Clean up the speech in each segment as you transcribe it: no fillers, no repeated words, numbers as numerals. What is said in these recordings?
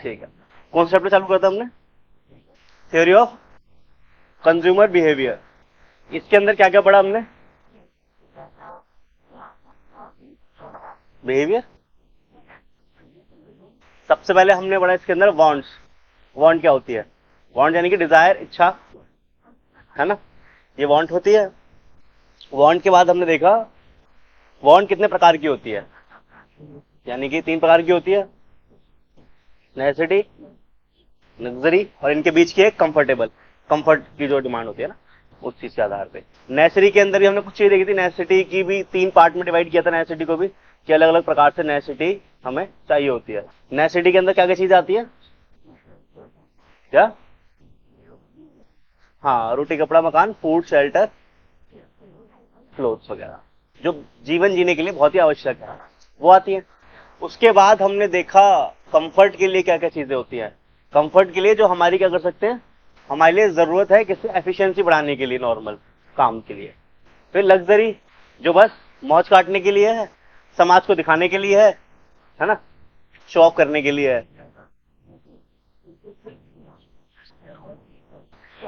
ठीक है, कौन सा चैप्टर चालू करता हमने? Theory of consumer behaviour. इसके अंदर क्या क्या पढ़ा हमने? बिहेवियर। सबसे पहले हमने पढ़ा इसके अंदर वांट्स। वांट क्या होती है? वांट यानी कि डिजायर, इच्छा, है ना, ये वांट होती है। वांट के बाद हमने देखा वांट कितने प्रकार की होती है, यानी कि 3 प्रकार की होती है, नेसेसिटी, लग्जरी और इनके बीच की एक कंफर्टेबल, कंफर्ट की जो डिमांड होती है ना, उस चीज के आधार पे। नेसेसिटी के अंदर भी हमने कुछ चीज देखी थी, नेसेसिटी की भी 3 पार्ट में डिवाइड किया था नेसेसिटी को भी, कि अलग अलग प्रकार से नेसेसिटी हमें चाहिए होती है। नेसेसिटी के अंदर क्या क्या चीज आती है? क्या? हाँ, रोटी कपड़ा मकान, फूड शेल्टर, क्लोथ्स वगैरह, जो जीवन जीने के लिए बहुत ही आवश्यक है, वो आती है। उसके बाद हमने देखा कंफर्ट के लिए क्या क्या चीजें होती हैं। कंफर्ट के लिए जो हमारी क्या कर सकते हैं, हमारे लिए जरूरत है किसी एफिशिएंसी बढ़ाने के लिए, नॉर्मल काम के लिए। फिर लग्जरी, जो बस मौज काटने के लिए है, समाज को दिखाने के लिए है ना, शो ऑफ करने के लिए है।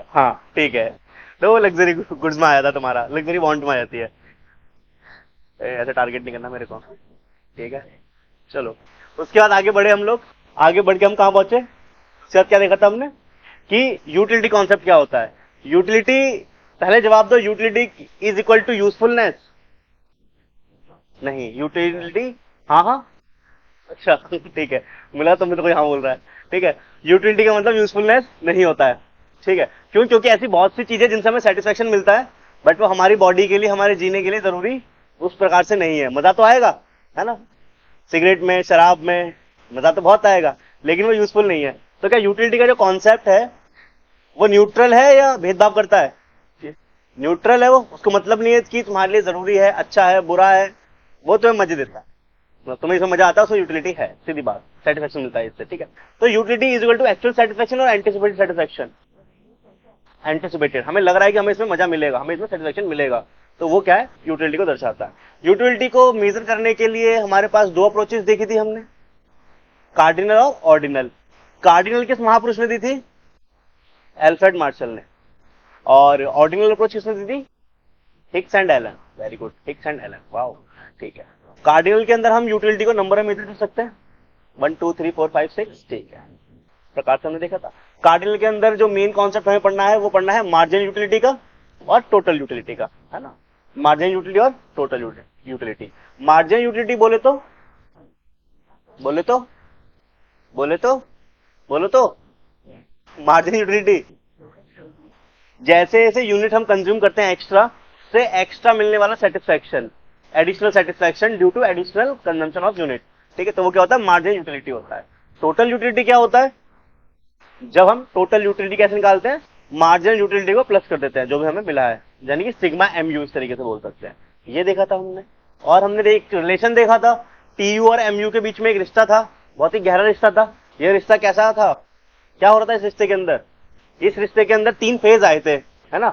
हाँ ठीक है, तो वो लग्जरी गुड्स में आया था, तुम्हारा लग्जरी वांट में आ जाती है। ऐसे टारगेट नहीं करना मेरे को, ठीक है। चलो, उसके बाद आगे बढ़े हम लोग। आगे बढ़ के हम कहां पहुंचे? उसके बाद क्या देखा था हमने कि यूटिलिटी कॉन्सेप्ट क्या होता है। यूटिलिटी, पहले जवाब दो, utility is equal to usefulness? नहीं, यूटिलिटी, हाँ हाँ, अच्छा ठीक है, मिला तो मेरे को यहाँ बोल रहा है, ठीक है। यूटिलिटी का मतलब यूजफुलनेस नहीं होता है, ठीक है। क्यों? क्योंकि ऐसी बहुत सी चीजें जिनसे हमें सेटिस्फेक्शन मिलता है, बट वो हमारी बॉडी के लिए, हमारे जीने के लिए जरूरी उस प्रकार से नहीं है। मजा तो आएगा, है ना, सिगरेट में, शराब में मजा तो बहुत आएगा, लेकिन वो यूजफुल नहीं है। तो क्या यूटिलिटी का जो कॉन्सेप्ट है वो न्यूट्रल है या भेदभाव करता है? न्यूट्रल है वो, उसको मतलब नहीं है कि तुम्हारे लिए जरूरी है, अच्छा है, बुरा है, वो तुम्हें मजे देता है, तुम्हें इसमें मजा आता है, उसको यूटिलिटी है, सीधी बात, सेटिस्फेक्शन मिलता है इससे, ठीक है। तो utility is equal to actual satisfaction और एंटिसिपेटेड सेटिस्फेक्शन। एंटिसिपेटेड, हमें लग रहा है कि हमें इसमें मजा मिलेगा, हमें इसमें सेटिस्फेक्शन मिलेगा, तो वो क्या है, यूटिलिटी को दर्शाता है। यूटिलिटी को मेजर करने के लिए हमारे पास 2 अप्रोचेस देखी थी हमने, कार्डिनल और ऑर्डिनल। कार्डिनल किस महापुरुष ने दी थी? एल्फ्रेड मार्शल ने। और ऑर्डिनल अप्रोच किसने दी थी? Hicks and Allen. Very good, Hicks and Allen, wow, ठीक है। कार्डिनल के अंदर हम यूटिलिटी को नंबर में मेजर कर सकते हैं, 1 2 3 4 5 6, ठीक है, प्रकार से हमने देखा था। कार्डिनल के अंदर जो मेन कॉन्सेप्ट हमें पढ़ना है वो पढ़ना है मार्जिनल यूटिलिटी का और टोटल यूटिलिटी का, है ना। मार्जिनल यूटिलिटी और टोटल यूटिलिटी। मार्जिनल यूटिलिटी बोले तो, बोले तो, बोले तो, बोलो तो, मार्जिनल यूटिलिटी, जैसे जैसे यूनिट हम कंज्यूम करते हैं एक्स्ट्रा, से एक्स्ट्रा मिलने वाला satisfaction, additional satisfaction due to additional consumption of unit, ठीक है, तो वो क्या होता है, मार्जिनल यूटिलिटी होता है। टोटल यूटिलिटी क्या होता है? जब हम टोटल यूटिलिटी कैसे निकालते हैं, मार्जिनल यूटिलिटी को प्लस कर देते हैं जो भी हमें मिला है, यानी कि सिग्मा एम यू, इस तरीके से बोल सकते हैं। ये देखा था हमने। और हमने एक रिलेशन देखा था, टी यू और एम यू के बीच में एक रिश्ता था, बहुत ही गहरा रिश्ता था। ये रिश्ता कैसा था, क्या हो रहा था इस रिश्ते के अंदर? इस रिश्ते के अंदर 3 फेज आए थे, है ना,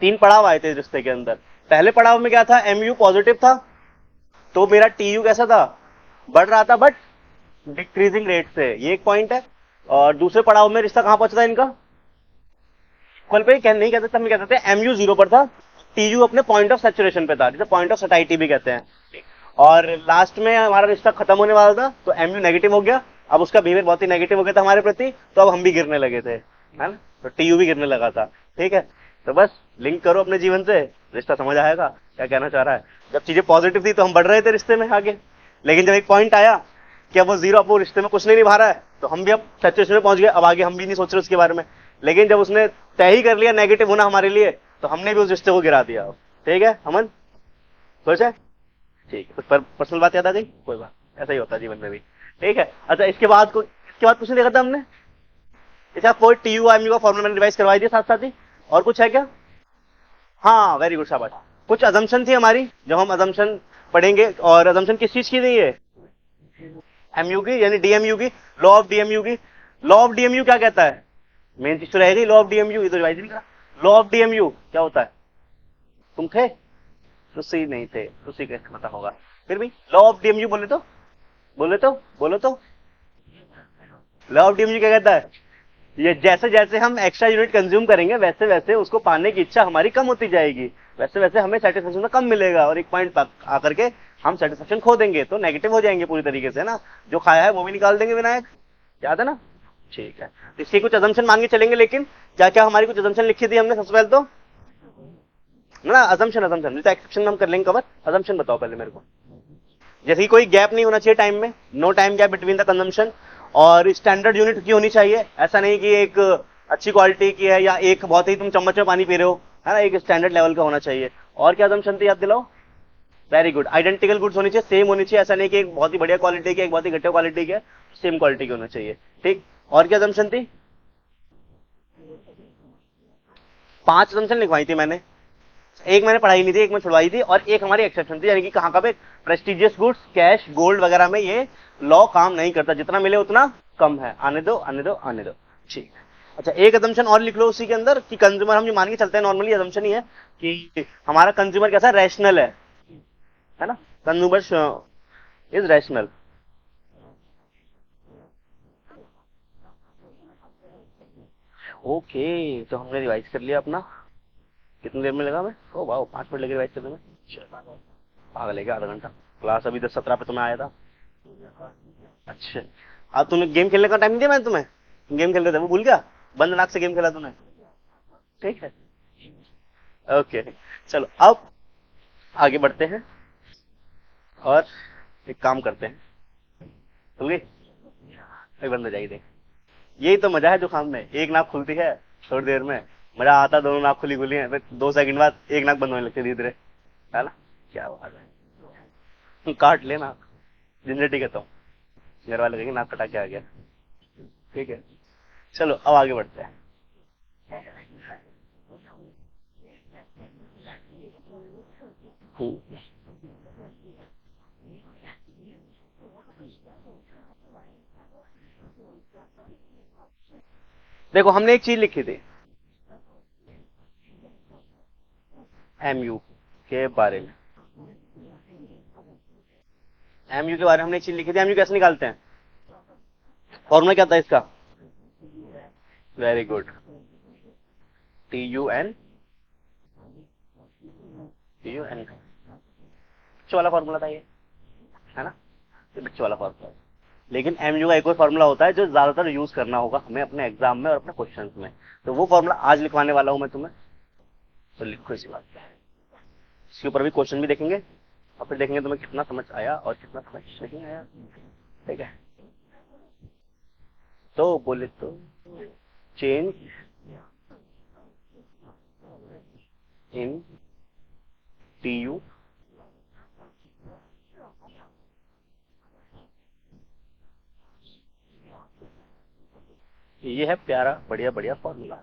3 पड़ाव आए थे इस रिश्ते के अंदर। पहले पड़ाव में क्या था, एम यू पॉजिटिव था, तो मेरा टी यू कैसा था, बढ़ रहा था, बट डिक्रीजिंग रेट से, ये एक पॉइंट है। और दूसरे पड़ाव में रिश्ता कहां पहुंचा था इनका, इक्वल पे नहीं कहते, हम कहते थे एम यू 0 पर था, टी यू अपने पॉइंट ऑफ सेचुरेशन पे था, जिसे पॉइंट ऑफ सटाइटी भी कहते हैं। और लास्ट में हमारा रिश्ता खत्म होने वाला था, तो एम यू नेगेटिव हो गया, अब उसका बिहेवियर बहुत ही नेगेटिव हो गया था हमारे प्रति, तो अब हम भी गिरने लगे थे, है ना, तो टी यू भी गिरने लगा था, ठीक है। तो बस लिंक करो अपने जीवन से, रिश्ता समझ आएगा क्या कहना चाह रहा है। जब चीजें पॉजिटिव थी तो हम बढ़ रहे थे रिश्ते में आगे, लेकिन जब एक पॉइंट आया कि अब वो 0, अब वो रिश्ते में कुछ नहीं निभा रहा है, तो हम भी अब सैचुरेशन में पहुंच गए, अब आगे हम भी नहीं सोच रहे उसके बारे में। लेकिन जब उसने तय ही कर लिया नेगेटिव होना हमारे लिए, तो हमने भी उस रिश्ते को गिरा दिया, ठीक है। अमन, सोचा है? ठीक है, कुछ पर्सनल बात याद आ गई? कोई बात, ऐसा ही होता है जीवन में भी, ठीक है। अच्छा, इसके बाद कुछ नहीं देखा था हमने? इसका कोई टी यू एम यू का फॉर्मूला मैंने रिवाइज करवाई दिया साथ साथ ही, और कुछ है क्या? हाँ, वेरी गुड, शाबाश। कुछ अजम्पशन थी हमारी, जब हम अजम्पशन पढ़ेंगे, और अजम्पशन किस चीज की नहीं है, एमयू की, यानी डीएमयू की, लॉ ऑफ डीएमयू की। लॉ ऑफ डीएमयू क्या कहता है, मेन चीज तो रहेगी लॉ ऑफ डीएमयू, ये तो रिवाइज नहीं करा। लॉ ऑफ डीएमयू क्या होता है, तुम थे? तुसी नहीं थे, तुसी कैसे पता होगा, फिर भी लॉ ऑफ डीएमयू बोले तो, बोले तो, बोलो तो, लॉ ऑफ डीएमजी क्या कहता है, ये जैसे जैसे हम एक्स्ट्रा यूनिट कंज्यूम करेंगे वैसे वैसे उसको पाने की इच्छा हमारी कम होती जाएगी, वैसे वैसे हमें सेटिस्फेक्शन कम मिलेगा, और एक पॉइंट आकर के हम सेटिस्फेक्शन खो देंगे, तो नेगेटिव हो जाएंगे पूरी तरीके से ना, जो खाया है वो भी निकाल देंगे विनायक, याद है ना। ठीक है, तो इसकी कुछ अजम्पशन मान के चलेंगे, लेकिन क्या क्या हमारी कुछ अजम्पशन लिखी थी हमने सबसे पहले तो ना, अजम्पशन अजम्पशन तो एक्सेप्शन हम कर लेंगे कवर, अजम्पशन बताओ पहले मेरे को। जैसे कि कोई गैप नहीं होना चाहिए टाइम में, no time gap between the consumption, और स्टैंडर्ड यूनिट की होनी चाहिए, ऐसा नहीं कि एक अच्छी क्वालिटी की है या एक बहुत ही तुम चम्मच में पानी पी रहे हो, है ना, एक स्टैंडर्ड लेवल का होना चाहिए। और क्या अजम्पशन थी याद दिलाओ। वेरी गुड, आइडेंटिकल गुड्स होनी चाहिए, सेम होनी चाहिए, ऐसा नहीं कि एक बहुत ही बढ़िया क्वालिटी की एक बहुत ही घटिया क्वालिटी की है, सेम क्वालिटी की होना चाहिए। ठीक, और क्या अजम्पशन थी, 5 अजम्पशन लिखवाई थी मैंने, एक मैंने पढ़ाई नहीं थी, एक मैं छुड़वाई थी, और एक हमारी एक्सेप्शन थी, यानी कि कहां का पे, प्रेस्टिजियस गुड्स कैश गोल्ड वगैरह में ये लॉ काम नहीं करता, जितना मिले उतना कम है, आने दो आने दो आने दो। ठीक, अच्छा एक अजम्पशन और लिख लो उसी के अंदर कि कंज्यूमर, हम जो मान के चलते हैं नॉर्मली अजम्पशन ही है कि हमारा कंज्यूमर कैसा रैशनल है ना, कंज्यूमर इज रैशनल। ओके, तो हमने रिवाइज कर लिया अपना, कितनी देर में लगा मैं, ओ वाह 5 मिनट लगे रिवाइज करने में, पागल है क्या, आधा घंटा, क्लास अभी 10:17 पे तुम्हें आया था। अच्छा, अब तूने गेम खेलने का टाइम नहीं दिया मैंने तुम्हें, गेम खेल रहे थे वो भूल गया, बंद नाक से गेम खेला तूने। ठीक है, ओके, चलो अब आगे बढ़ते हैं और एक काम करते हैं, खुल गई, एक बंद हो जाएगी देख, यही तो मजा है जो काम में, एक नाक खुलती है थोड़ी देर में, मजा आता, दोनों नाक खुली खुली है, फिर 2 सेकंड बाद एक नाक बंद होने लगती है धीरे धीरे, है ना, क्या बात है, काट ले नाक, जिंदगी कहता हूँ, घर वाले कहेंगे नाक कटा के आ गया। ठीक है, चलो अब आगे बढ़ते हैं। हम्म, देखो हमने एक चीज लिखी थी एमयू के बारे में, एमयू के बारे में हमने एक चीज लिखी थी, एमयू कैसे निकालते हैं, फॉर्मूला क्या था इसका, वेरी गुड, TUN, TUN, बच्चों वाला फॉर्मूला था ये, है ना, ये बच्चों वाला फॉर्मूला, लेकिन एमयू का एक और फॉर्मूला होता है जो ज्यादातर यूज करना होगा हमें अपने एग्जाम में और अपने क्वेश्चंस में, तो वो फॉर्मूला आज लिखवाने वाला हूं मैं तुम्हें, तो लिखो इसी बात पे, इसके ऊपर भी क्वेश्चन भी देखेंगे, और फिर देखेंगे तुम्हें कितना समझ आया और कितना समझ नहीं आया। ठीक है, तो बोले तो चेंज इन TU, ये है प्यारा बढ़िया बढ़िया फॉर्मूला,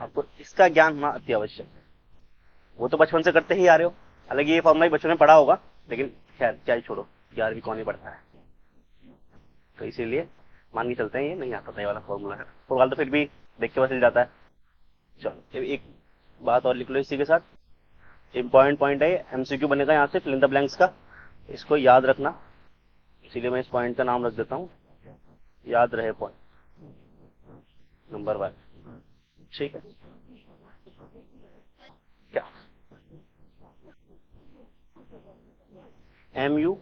आपको इसका ज्ञान होना अति आवश्यक है, वो तो बचपन से करते ही आ रहे हो, हालांकि ये फॉर्मूला ही बचपन में पढ़ा होगा, लेकिन खैर क्या ही छोड़ो, 11वीं कौन ही पढ़ता है, तो इसीलिए मान के चलते हैं ये नहीं आता था, ये वाला फॉर्मूला है, तो फिर भी देख के पता चल जाता है। चलो एक बात और लिख लो इसी के साथ, इंपॉर्टेंट पॉइंट है, MCQ बनेगा यहाँ से फिल इन द ब्लैंक्स का, इसको याद रखना, इसीलिए मैं इस पॉइंट का नाम रख देता हूँ, याद रहे पॉइंट नंबर 1। ठीक है, क्या MU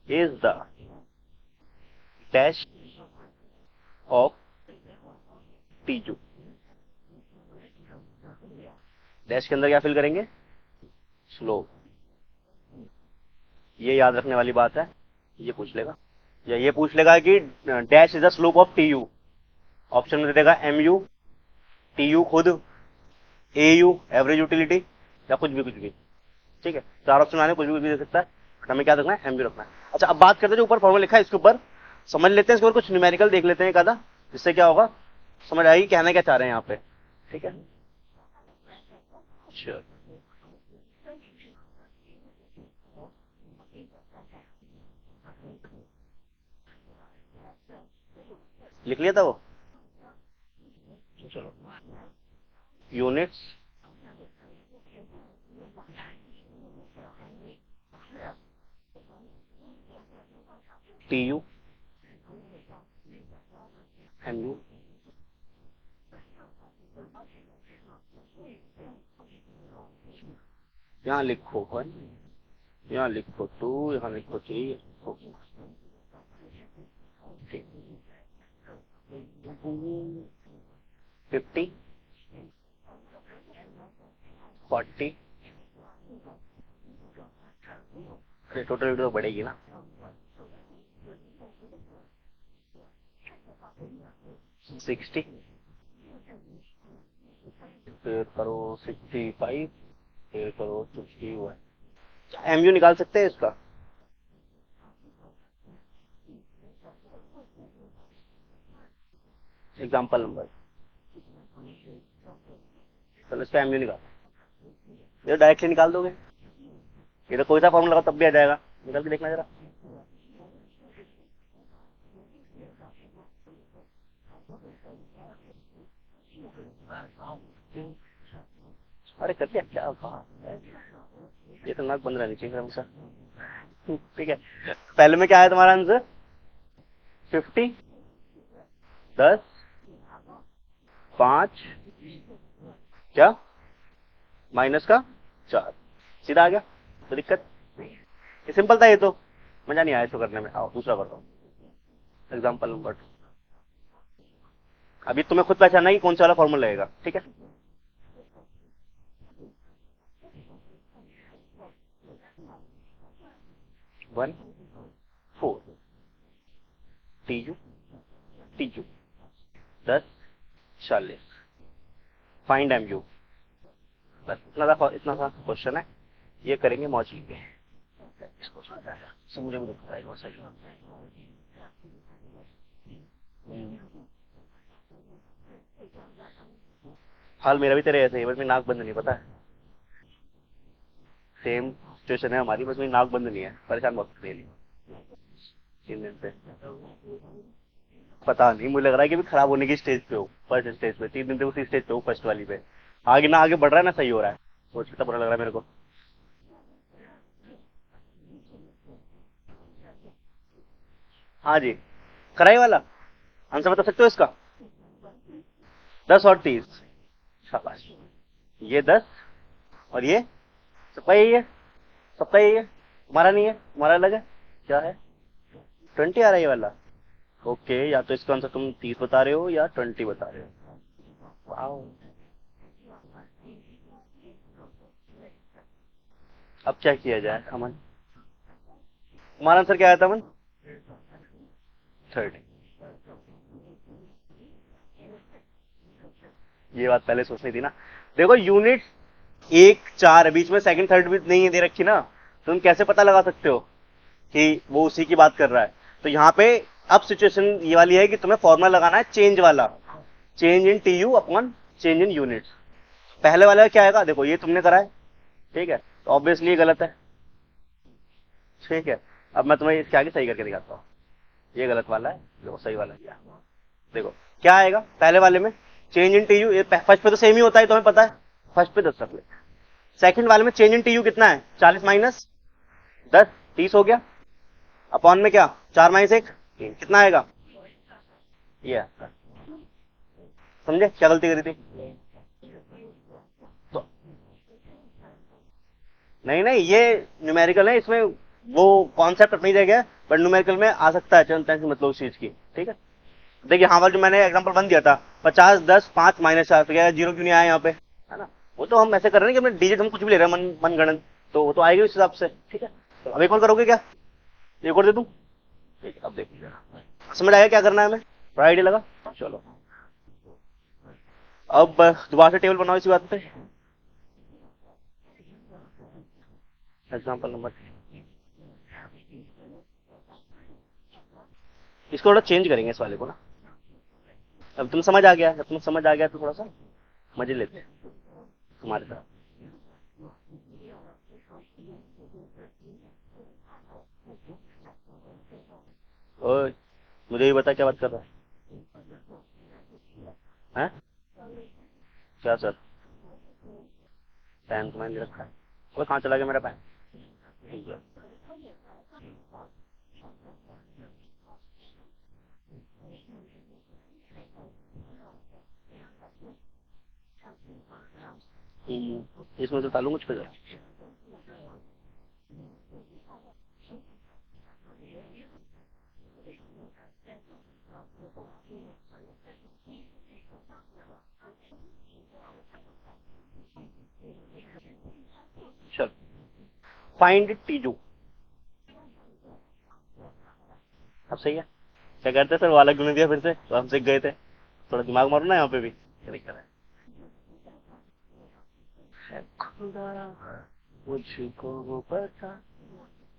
is the dash of TU, dash के अंदर क्या फिल करेंगे, स्लोप, ये याद रखने वाली बात है, ये पूछ लेगा, या ये पूछ लेगा कि dash is the slope of TU, option में दे देगा MU, TU खुद, AU एवरेज यूटिलिटी, या कुछ भी कुछ भी। ठीक है, 4 ऑप्शन आने, कुछ भी दे सकता है, बट हमें क्या रखना है, MU रखना है। अच्छा अब बात करते हैं जो ऊपर फॉर्मूला लिखा है इसके ऊपर, समझ लेते हैं इसके ऊपर कुछ न्यूमेरिकल देख लेते हैं एक आधा, जिससे क्या होगा समझ आएगी कहना क्या चाह रहे हैं यहाँ पे। ठीक है, श्योर, लिख लिया था वो, चलो, यूनिट्स TU एम यू, यहाँ लिखो 1, यहाँ लिखो 2, यहाँ लिखो 3, 50, 40, अरे टोटल वीडियो बढ़ेगी ना, 60, फिर करो 65, फिर करो 61। एमयू निकाल सकते हैं इसका? एग्जाम्पल नंबर, चलो इसका एमयू निकाल, ये डायरेक्टली निकाल दोगे, ये तो कोई सा फॉर्मूला लगाओ तब भी आ जाएगा, निकाल के देखना जरा। अरे कर दिया, क्या बात है, ये तो नाक बंद रहनी चाहिए हमेशा। ठीक है, पहले में क्या है तुम्हारा आंसर? 50, 10, 5, क्या माइनस का 4, सीधा आ गया, तो दिक्कत, ये सिंपल था, ये तो मजा नहीं आया इसको करने में। आओ दूसरा करता हूँ, एग्जाम्पल नंबर 2। अभी तुम्हें खुद पहचानना है कि कौन सा वाला फॉर्मूला लगेगा, ठीक है? One 4 TU, TU 10, 40, find M U. बस इतना सा क्वेश्चन है, ये करेंगे मौज लेंगे। इसको मुझे भी दिखता है सही। हाल मेरा भी तेरे ऐसे ही, बस मेरी नाक बंद नहीं, पता है, सेम सिचुएशन है हमारी, बस मेरी नाक बंद नहीं है, परेशान बहुत मेरी 3 दिन से। पता नहीं, मुझे लग रहा है कि भी खराब होने की स्टेज पे हो, फर्स्ट स्टेज पे, 3 दिन से उसी स्टेज पे हो, फर्स्ट वाली पे। आगे ना आगे बढ़ रहा है ना सही हो रहा है, सोच कितना बुरा लग रहा है मेरे को। हाँ जी, कराई वाला आंसर बता सकते हो इसका? 10 और 30, शाबाश। ये 10 और ये सबका यही है, सबका यही है, तुम्हारा नहीं है, तुम्हारा अलग है। क्या है? 20 आ रहा है ये वाला। ओके, या तो इसका आंसर तुम 30 बता रहे हो या 20 बता रहे हो। वाओ, अब क्या किया जाए अमन? तुम्हारा आंसर क्या आया था अमन? 30। ये बात पहले सोचनी थी ना। देखो यूनिट 1, 4 बीच में सेकंड थर्ड भी नहीं दे रखी ना, तुम कैसे पता लगा सकते हो कि वो उसी की बात कर रहा है? तो यहाँ पे अब सिचुएशन ये वाली है कि तुम्हें फॉर्मूला लगाना है चेंज वाला, change in T U upon change in unit. पहले वाला क्या आएगा? देखो ये तुमने करा है, ठीक है, तो ऑब्वियसली ये गलत है, ठीक है। अब मैं तुम्हें इसके आगे सही करके दिखाता हूँ, ये गलत वाला है, देखो सही वाला क्या। देखो क्या आएगा पहले वाले में, चेंज इन टी यू, ये फर्स्ट पे तो सेम ही होता है, तुम्हें पता है, फर्स्ट पे 10 रख ले। सेकंड वाले में चेंज इन टी यू कितना है? 40 माइनस 10, 30 हो गया, अपॉन में क्या 4 माइनस 1, कितना आएगा? ये समझे क्या गलती करी थी? तो नहीं नहीं, ये न्यूमेरिकल है, इसमें वो कॉन्सेप्ट अपनी जगह है, बट न्यूमेरिकल में आ सकता है, चलता है मतलब उस चीज की, ठीक है। देखिए हाँ वाला जो मैंने एग्जांपल बन दिया था, 50, 10, 5 माइनस 4, तो क्या जीरो क्यों नहीं आया यहाँ पे, है ना? वो तो हम ऐसे कर रहे हैं कि अपने डिजिट हम कुछ भी ले रहे हैं मन गणन, तो वो तो आएगी उस हिसाब से, ठीक है। तो अब एक और करोगे क्या? एक और दे दूं? ठीक है, अब देखिए समझ आएगा क्या करना है हमें, बड़ा आइडिया लगा। चलो अब दोबारा से टेबल बनाओ इसी बात पे, एग्जाम्पल नंबर, इसको थोड़ा चेंज करेंगे इस वाले को ना। अब तुम समझ आ गया, जब तुम समझ आ गया तो थोड़ा सा मजे लेते हैं तुम्हारे साथ। ओए मुझे ये बता क्या बात कर रहा है? हैं? क्या सर? पेन तो मैंने रखा है, वो कहाँ चला गया मेरा पेन? इसमें से तालू मुझ पे जरा। चल फाइंड टीजू। अब सही है। क्या करते सर, वाला क्यों नहीं दिया फिर से, तो हम सीख गए थे। थोड़ा दिमाग मारो ना यहाँ पे भी, क्या दिक्कत है। खुदा मुझको पता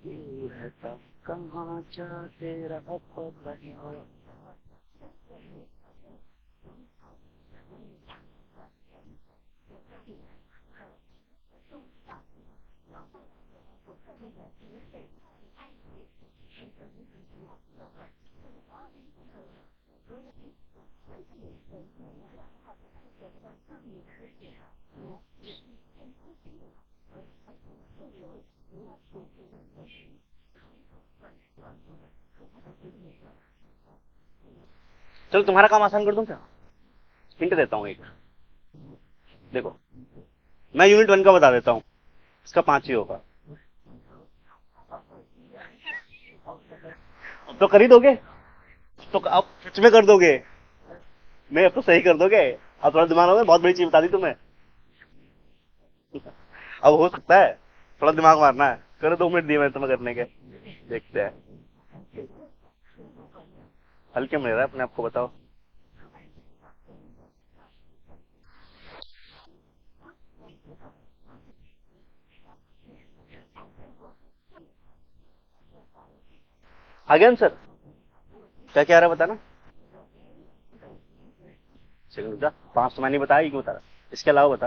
ये रहता कहाँ जा तेरा पता। चलो तुम्हारा काम आसान कर दूं क्या, हिंट देता हूँ एक। देखो मैं यूनिट 1 का बता देता हूँ, इसका 5 ही होगा। अब तो कर ही दोगे, तो अब सच में कर दोगे, मैं अब तो सही कर दोगे। अब थोड़ा दिमाग में, बहुत बड़ी चीज बता दी तुम्हें। अब हो सकता है, थोड़ा दिमाग मारना है। करो, 2 मिनट दिए मैंने तुम्हें करने के, देखते हैं हल्के में ले रहा है अपने आप को, बताओ। आगे आंसर क्या क्या आ रहा है बताना। सेकंड बता, 5 तो मैंने बताया, क्यों बता रहा, इसके अलावा बता।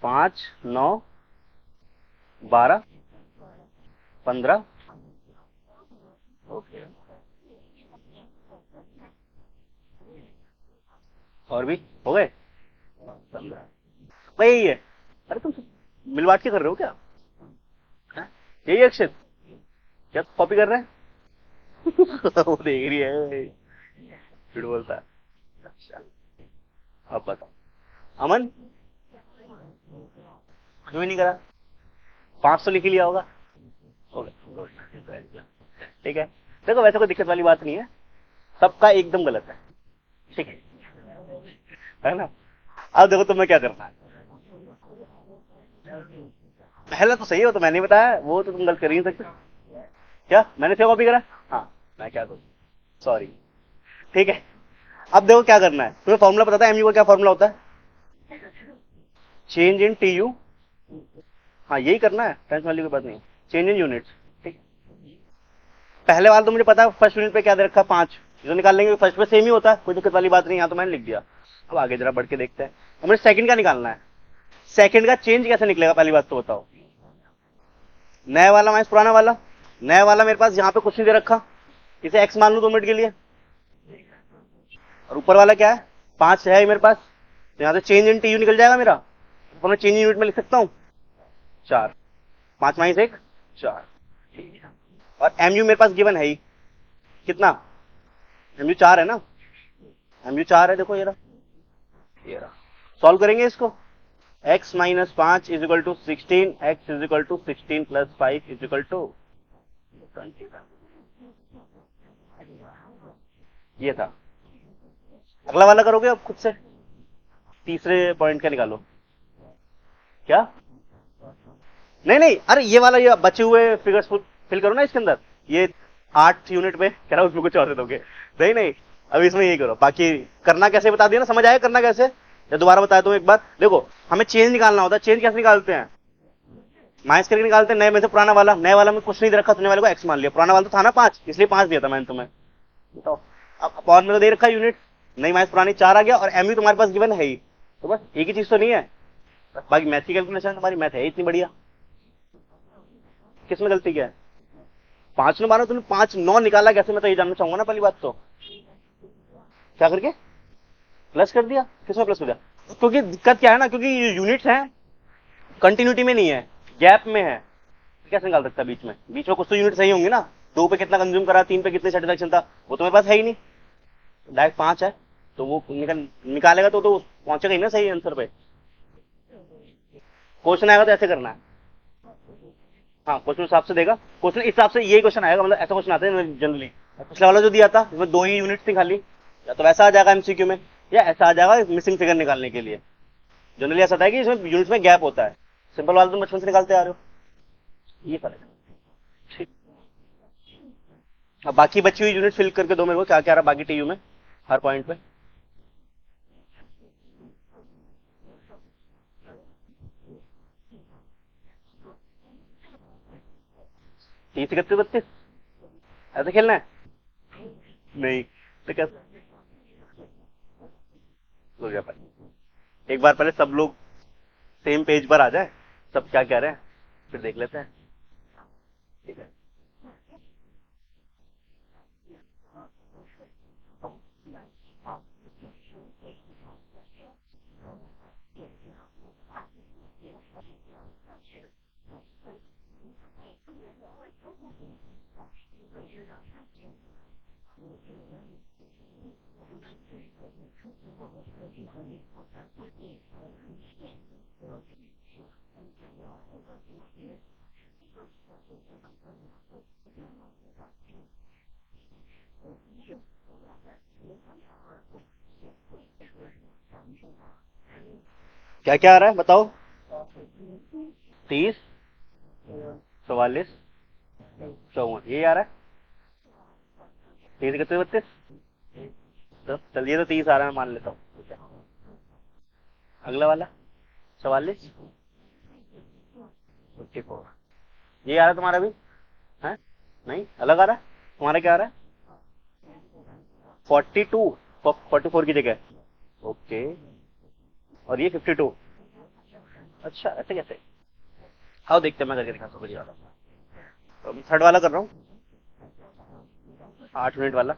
5 9 12 15। ओके, और भी हो गए 15। भाई यही है। अरे तुम मिलवाट के कर रहे हो क्या, हैं? यही अक्षर क्या कॉपी कर रहे हैं। वो देख रही है, फिर बोलता है। अच्छा अब बताओ अमन, कुछ भी नहीं करा, 5 तो लिख ही लिया होगा। ठीक है, देखो वैसे कोई दिक्कत वाली बात नहीं है, सबका एकदम गलत है, ठीक है ना। अब देखो तुम्हें क्या करना है, पहला तो सही हो, तो मैंने बताया, वो तो तुम गलत कर ही नहीं सकते। क्या मैंने से कॉपी करा, हाँ मैं क्या करूं, सॉरी। ठीक है, अब देखो क्या करना है, तुम्हें फॉर्मूला पता था एमयू का, क्या फॉर्मूला होता है, चेंज इन टीयू। हाँ यही करना है, टेंशन वाली कोई बात नहीं, चेंज इन यूनिट। ठीक, पहले वाला तो मुझे पता है, फर्स्ट यूनिट पे क्या दे रखा, 5, जो निकाल लेंगे फर्स्ट पे सेम ही होता है, कोई दिक्कत वाली बात नहीं, यहाँ तो मैंने लिख दिया। अब आगे जरा बढ़ के देखते हैं, अब मुझे सेकंड का निकालना है। सेकंड का चेंज कैसे निकलेगा, पहली बात तो बताओ। नया वाला माइनस पुराना वाला, नया वाला मेरे पास यहाँ पे कुछ नहीं दे रखा, इसे एक्स मान लू 2 मिनट के लिए, और ऊपर वाला क्या है, 5 है मेरे पास, तो यहाँ से चेंज इन टीयू निकल जाएगा मेरा, तो मैं चेंज इन यूनिट में लिख सकता हूँ 4, 5 माइनस 1 4। और एमयू मेरे पास गिवन है ही, कितना, एमयू 4 है ना, एमयू 4 है, देखो ये रहा। सॉल्व करेंगे इसको, x minus 5 is equal to 16, x is equal to 16 plus 5 is equal to 20। ये था। अगला वाला करोगे अब खुद से, तीसरे पॉइंट का निकालो। क्या, नहीं नहीं, अरे ये वाला, ये बचे हुए फिगर्स फिल करो ना इसके अंदर, ये 8 यूनिट में कह रहा, उसमें कुछ और दे दोगे, नहीं नहीं, अभी इसमें यही करो। बाकी करना कैसे बता दिया ना, समझ आया करना कैसे, या दोबारा बताया तुम एक बार। देखो हमें चेंज निकालना होता है, चेंज कैसे निकालते हैं, माइनस करके निकालते हैं, नए में से पुराना वाला, नए वाला में कुछ नहीं दे रखा, तुमने वाले को एक्स मान लिया, पुराना वाला तो था ना 5, इसलिए 5 दिया था मैंने तुम्हें। बताओ, अब अपॉन में तो दे रखा यूनिट, नई माइनस पुरानी 4 आ गया, और एमयू तुम्हारे पास गिवन है ही, तो बस एक ही चीज तो नहीं है, बाकी मैथ की कैलकुलेशन तुम्हारी, मैथ है इतनी बढ़िया। किसमें गलती क्या है, 5 में मानो, तुमने 5 9 निकाला कैसे, मैं तो ये जानना चाहूंगा ना पहली बात तो। क्या करके प्लस कर दिया, किसमें प्लस कर दिया, क्योंकि दिक्कत क्या है ना, क्योंकि यूनिट्स हैं कंटिन्यूटी में नहीं है, गैप में है, कैसे निकाल सकता, बीच में कुछ तो यूनिट सही होंगे ना, 2 पे कितना कंज्यूम करा, 3 पे कितने सेटिस्फेक्शन था, वो तो मेरे पास है ही नहीं, डायरेक्ट 5 है, तो वो निकालेगा तो पहुंचेगा ही ना सही आंसर पे। क्वेश्चन आएगा तो ऐसे करना है। हाँ, क्वेश्चन हिसाब से देगा, क्वेश्चन इस हिसाब से यही क्वेश्चन आएगा, मतलब ऐसा क्वेश्चन आता है जनरली। पिछला वाला जो दिया था इसमें 2 ही यूनिट थी खाली, या तो वैसा आ जाएगा एमसीक्यू में, या ऐसा आ जाएगा मिसिंग फिगर निकालने के लिए। जनरली ऐसा होता है कि इसमें यूनिट्स में गैप होता है। सिंपल वाला तुम बचपन से निकालते आ रहे हो, ये फर्क है। ठीक, अब बाकी बची हुई यूनिट फिल करके दो मेरे को, क्या क्या आ रहा बाकी टीयू में हर पॉइंट पे। तीस इकतीस बत्तीस ऐसे खेलना है? नहीं तो कैसे हो गया भाई? एक बार पहले सब लोग सेम पेज पर आ जाए, सब क्या कह रहे हैं, फिर देख लेते हैं। ठीक है, क्या क्या आ रहा है बताओ? 30, 44, 54, ये आ रहा है। 30 इकतीस बत्तीस, तो चलिए, तो 30 आ रहा है, मैं मान लेता हूँ। ठीक है, अगला वाला 44, 54, ये आ रहा है तुम्हारा भी है? नहीं, अलग आ रहा है। तुम्हारा क्या आ रहा है? 42, 44 की जगह। ओके, और ये 52। अच्छा, ऐसे कैसे? आओ देखते हैं, मैं करके दिखाता हूँ बढ़िया वाला। तो अभी थर्ड वाला कर रहा हूँ, 8 मिनट वाला।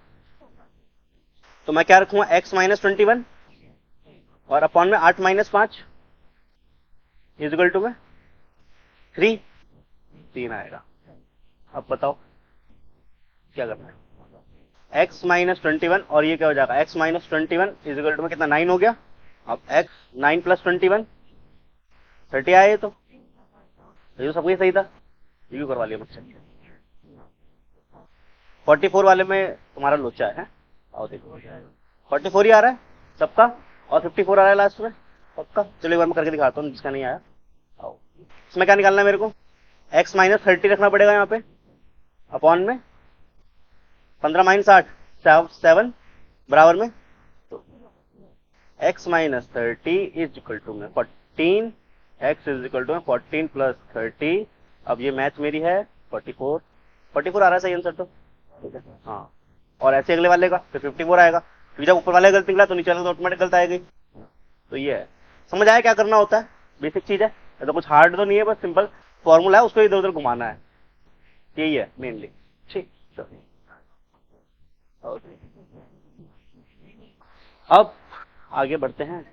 तो मैं क्या रखूंगा, x माइनस 21 और अपॉन में 8 - 5 इज इक्वल टू में 3, 3 आएगा। अब बताओ क्या करना है? x माइनस 21 और ये क्या हो जाएगा, x minus 21 is equal to में कितना, 9 हो गया। अब x 9 प्लस 21 30 आया। ये तो सब कुछ सही था, ये भी करवा लिया मुझसे। 44 वाले में तुम्हारा लोचा है? आओ देखो, 44 ही आ रहा है सबका, और 54 आ रहा है लास्ट में पक्का। चलो एक बार मैं करके दिखाता हूँ जिसका नहीं आया। आओ, इसमें क्या निकालना है मेरे को, x माइनस 30 रखना पड़ेगा यहाँ पे, अपॉन में 15 - 8 7 बराबर में, तो x minus 30 is equal to में 14, x इज इक्वल टू में 14 प्लस 30। अब ये मैथ मेरी है 44, 44 आ रहा है सही आंसर तो। ठीक है, हाँ, और ऐसे अगले वाले का फिर 54 आएगा, क्योंकि जब ऊपर वाले गलत निकला तो नीचे वाले तो ऑटोमेटिक गलत आएगी। तो ये है, समझ आया क्या करना होता है? बेसिक चीज है, तो कुछ हार्ड तो नहीं है, बस सिंपल फॉर्मूला है, उसको इधर उधर घुमाना है, यही है मेनली। ठीक, चलिए अब आगे बढ़ते हैं।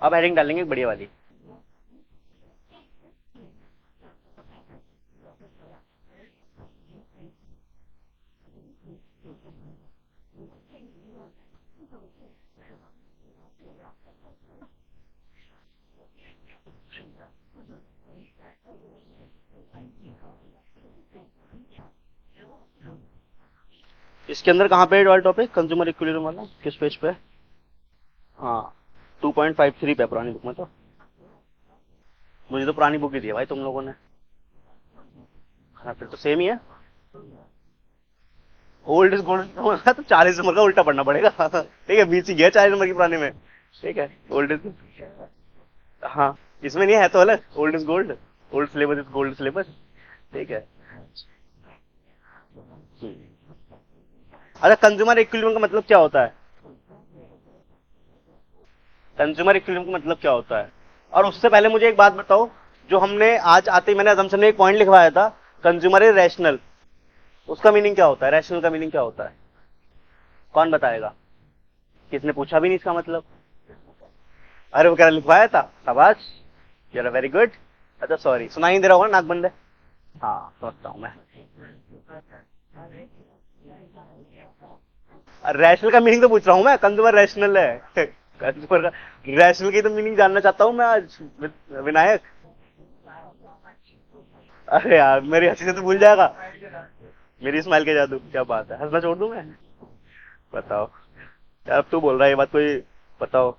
अब हेडिंग डालेंगे बढ़िया वाली। इसके अंदर कहाँ पे वाला टॉपिक, कंज्यूमर इक्विलिब्रियम वाला, किस पेज पे? हाँ, 2.53 पे पुरानी बुक में। तो मुझे तो पुरानी बुक ही दी है भाई तुम लोगों ने। हाँ, फिर तो सेम ही है। ओल्ड इज गोल्ड तो 40 नंबर का उल्टा पढ़ना पड़ेगा। ठीक है, बीच ही गया 40 नंबर की पुराने में। ठीक है, ओल्ड इज, हाँ, इसमें नहीं है तो अलग, old is gold, old syllabus is gold syllabus. ठीक है, अच्छा, कंज्यूमर इक्विलिब्रियम का मतलब क्या होता है? कंज्यूमर इक्विलिब्रियम का मतलब क्या होता है? और उससे पहले मुझे एक बात बताओ, जो हमने आज आते ही मैंने असम्पशन में एक पॉइंट लिखवाया था, कंज्यूमर इज रैशनल, उसका मीनिंग क्या होता है? रैशनल का मीनिंग क्या होता है? कौन बताएगा? किसने पूछा भी नहीं इसका मतलब? अरे वो कह रहा लिखवाया था, शाबाश, यू आर वेरी गुड। अच्छा सॉरी, सुनाई दे रहा होगा, नाक बंद है। हाँ, समझता हूँ मैं। रैशनल का मीनिंग तो पूछ रहा हूँ मैं, कंज्यूमर रैशनल है। कंज्यूमर का रैशनल की तो मीनिंग जानना चाहता हूँ मैं आज, विनायक। अरे यार मेरी हंसी से तो भूल जाएगा, मेरी स्माइल के जादू, क्या बात है, हंसना छोड़ दूं मैं? बताओ यार, अब तू बोल रहा है ये बात, कोई बताओ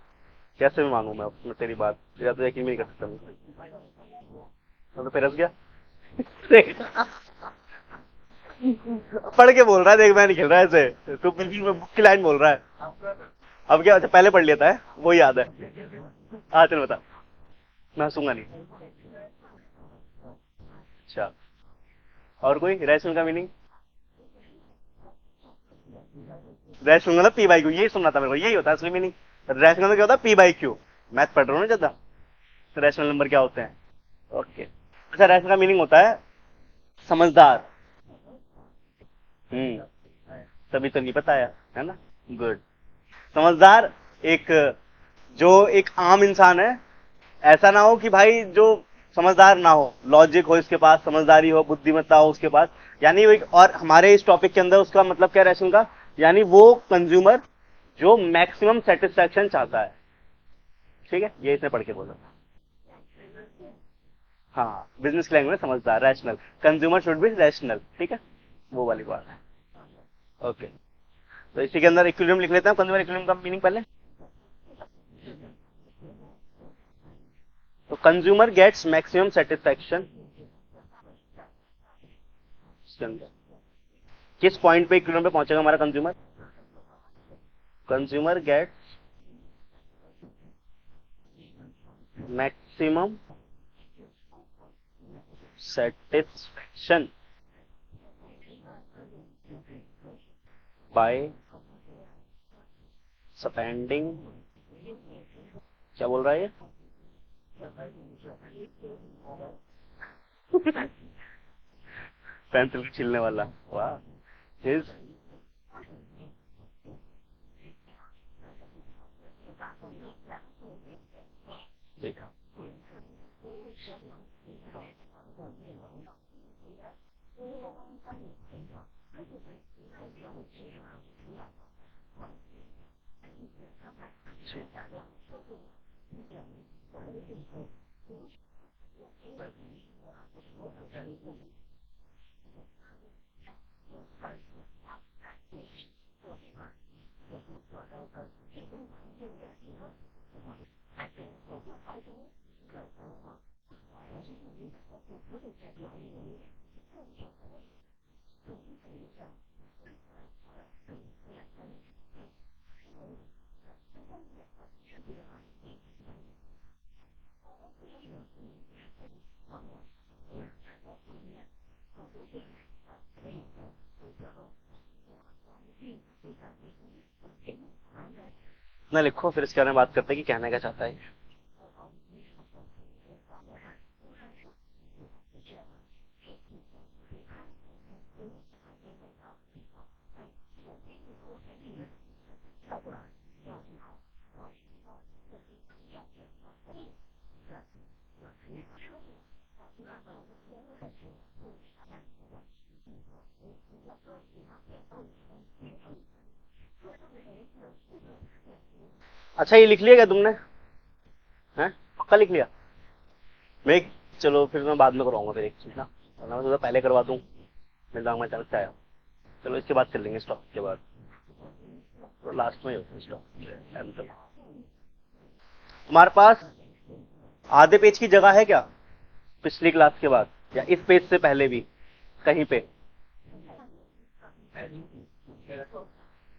कैसे मैं मानूं मैं तेरी बात, या तो यकीन भी नहीं कर सकता मैं तो फिर हंस गया। पढ़ के बोल रहा है, देख मैं नहीं खेल रहा है ऐसे, तू बिल्कुल बुक की लाइन बोल रहा है। अब क्या, अच्छा पहले पढ़ लेता है वो याद है। हाँ चल बता, मैं हंसूंगा नहीं। अच्छा, और कोई रैशनल का मीनिंग? रैशनल मतलब पी बाई क्यू, यही सुनना था मेरे को, यही होता है असली मीनिंग। रैशनल में क्या होता है? P by Q. मैथ पढ़ रहा हूँ ना ज्यादा, तो रैशनल नंबर क्या होते हैं? ओके। अच्छा, रैशनल का मीनिंग होता है समझदार। तभी तो नहीं बताया है ना। गुड। समझदार, एक जो एक आम इंसान है, ऐसा ना हो कि भाई जो समझदार ना हो, लॉजिक हो इसके पास, समझदारी हो, बुद्धिमत्ता हो उसके पास, यानी वो और हमारे इस टॉपिक के अंदर उसका मतलब क्या रैशन का, यानी वो कंज्यूमर जो मैक्सिमम सेटिस्फैक्शन चाहता है। ठीक है, ये इसने पढ़ के बोला। हाँ, बिजनेस लैंग्वेज में समझदार, rational, consumer should be rational, ठीक है, वो वाली बात है। ओके, तो इसी के अंदर इक्विलिब्रियम लिख लेते हैं, कंज्यूमर इक्विलिब्रियम का मीनिंग पहले। तो कंज्यूमर गेट्स मैक्सिमम सेटिस्फैक्शन, किस पॉइंट पे इक्विलिब्रियम पे पहुंचेगा हमारा consumer? Consumer gets maximum satisfaction by spending, क्या बोल रहा है ये? पेंसिल छीलने वाला, वाह। हिज देखा, ना लिखो, फिर इसके बारे में बात करते हैं कि कहना क्या चाहता है। अच्छा, ये लिख लिया क्या तुमने? हैं, पक्का लिख लिया? मैं चलो फिर मैं बाद में करवाऊंगा फिर एक चीज ना, वरना मैं सोचा पहले करवा दूं, मेरे दिमाग में अचानक से आया। चलो इसके बाद कर लेंगे, स्टॉक के बाद, तो लास्ट में ही होता है स्टॉक। तुम्हारे पास आधे पेज की जगह है क्या पिछली क्लास के बाद, या इस पेज से पहले भी कहीं पे?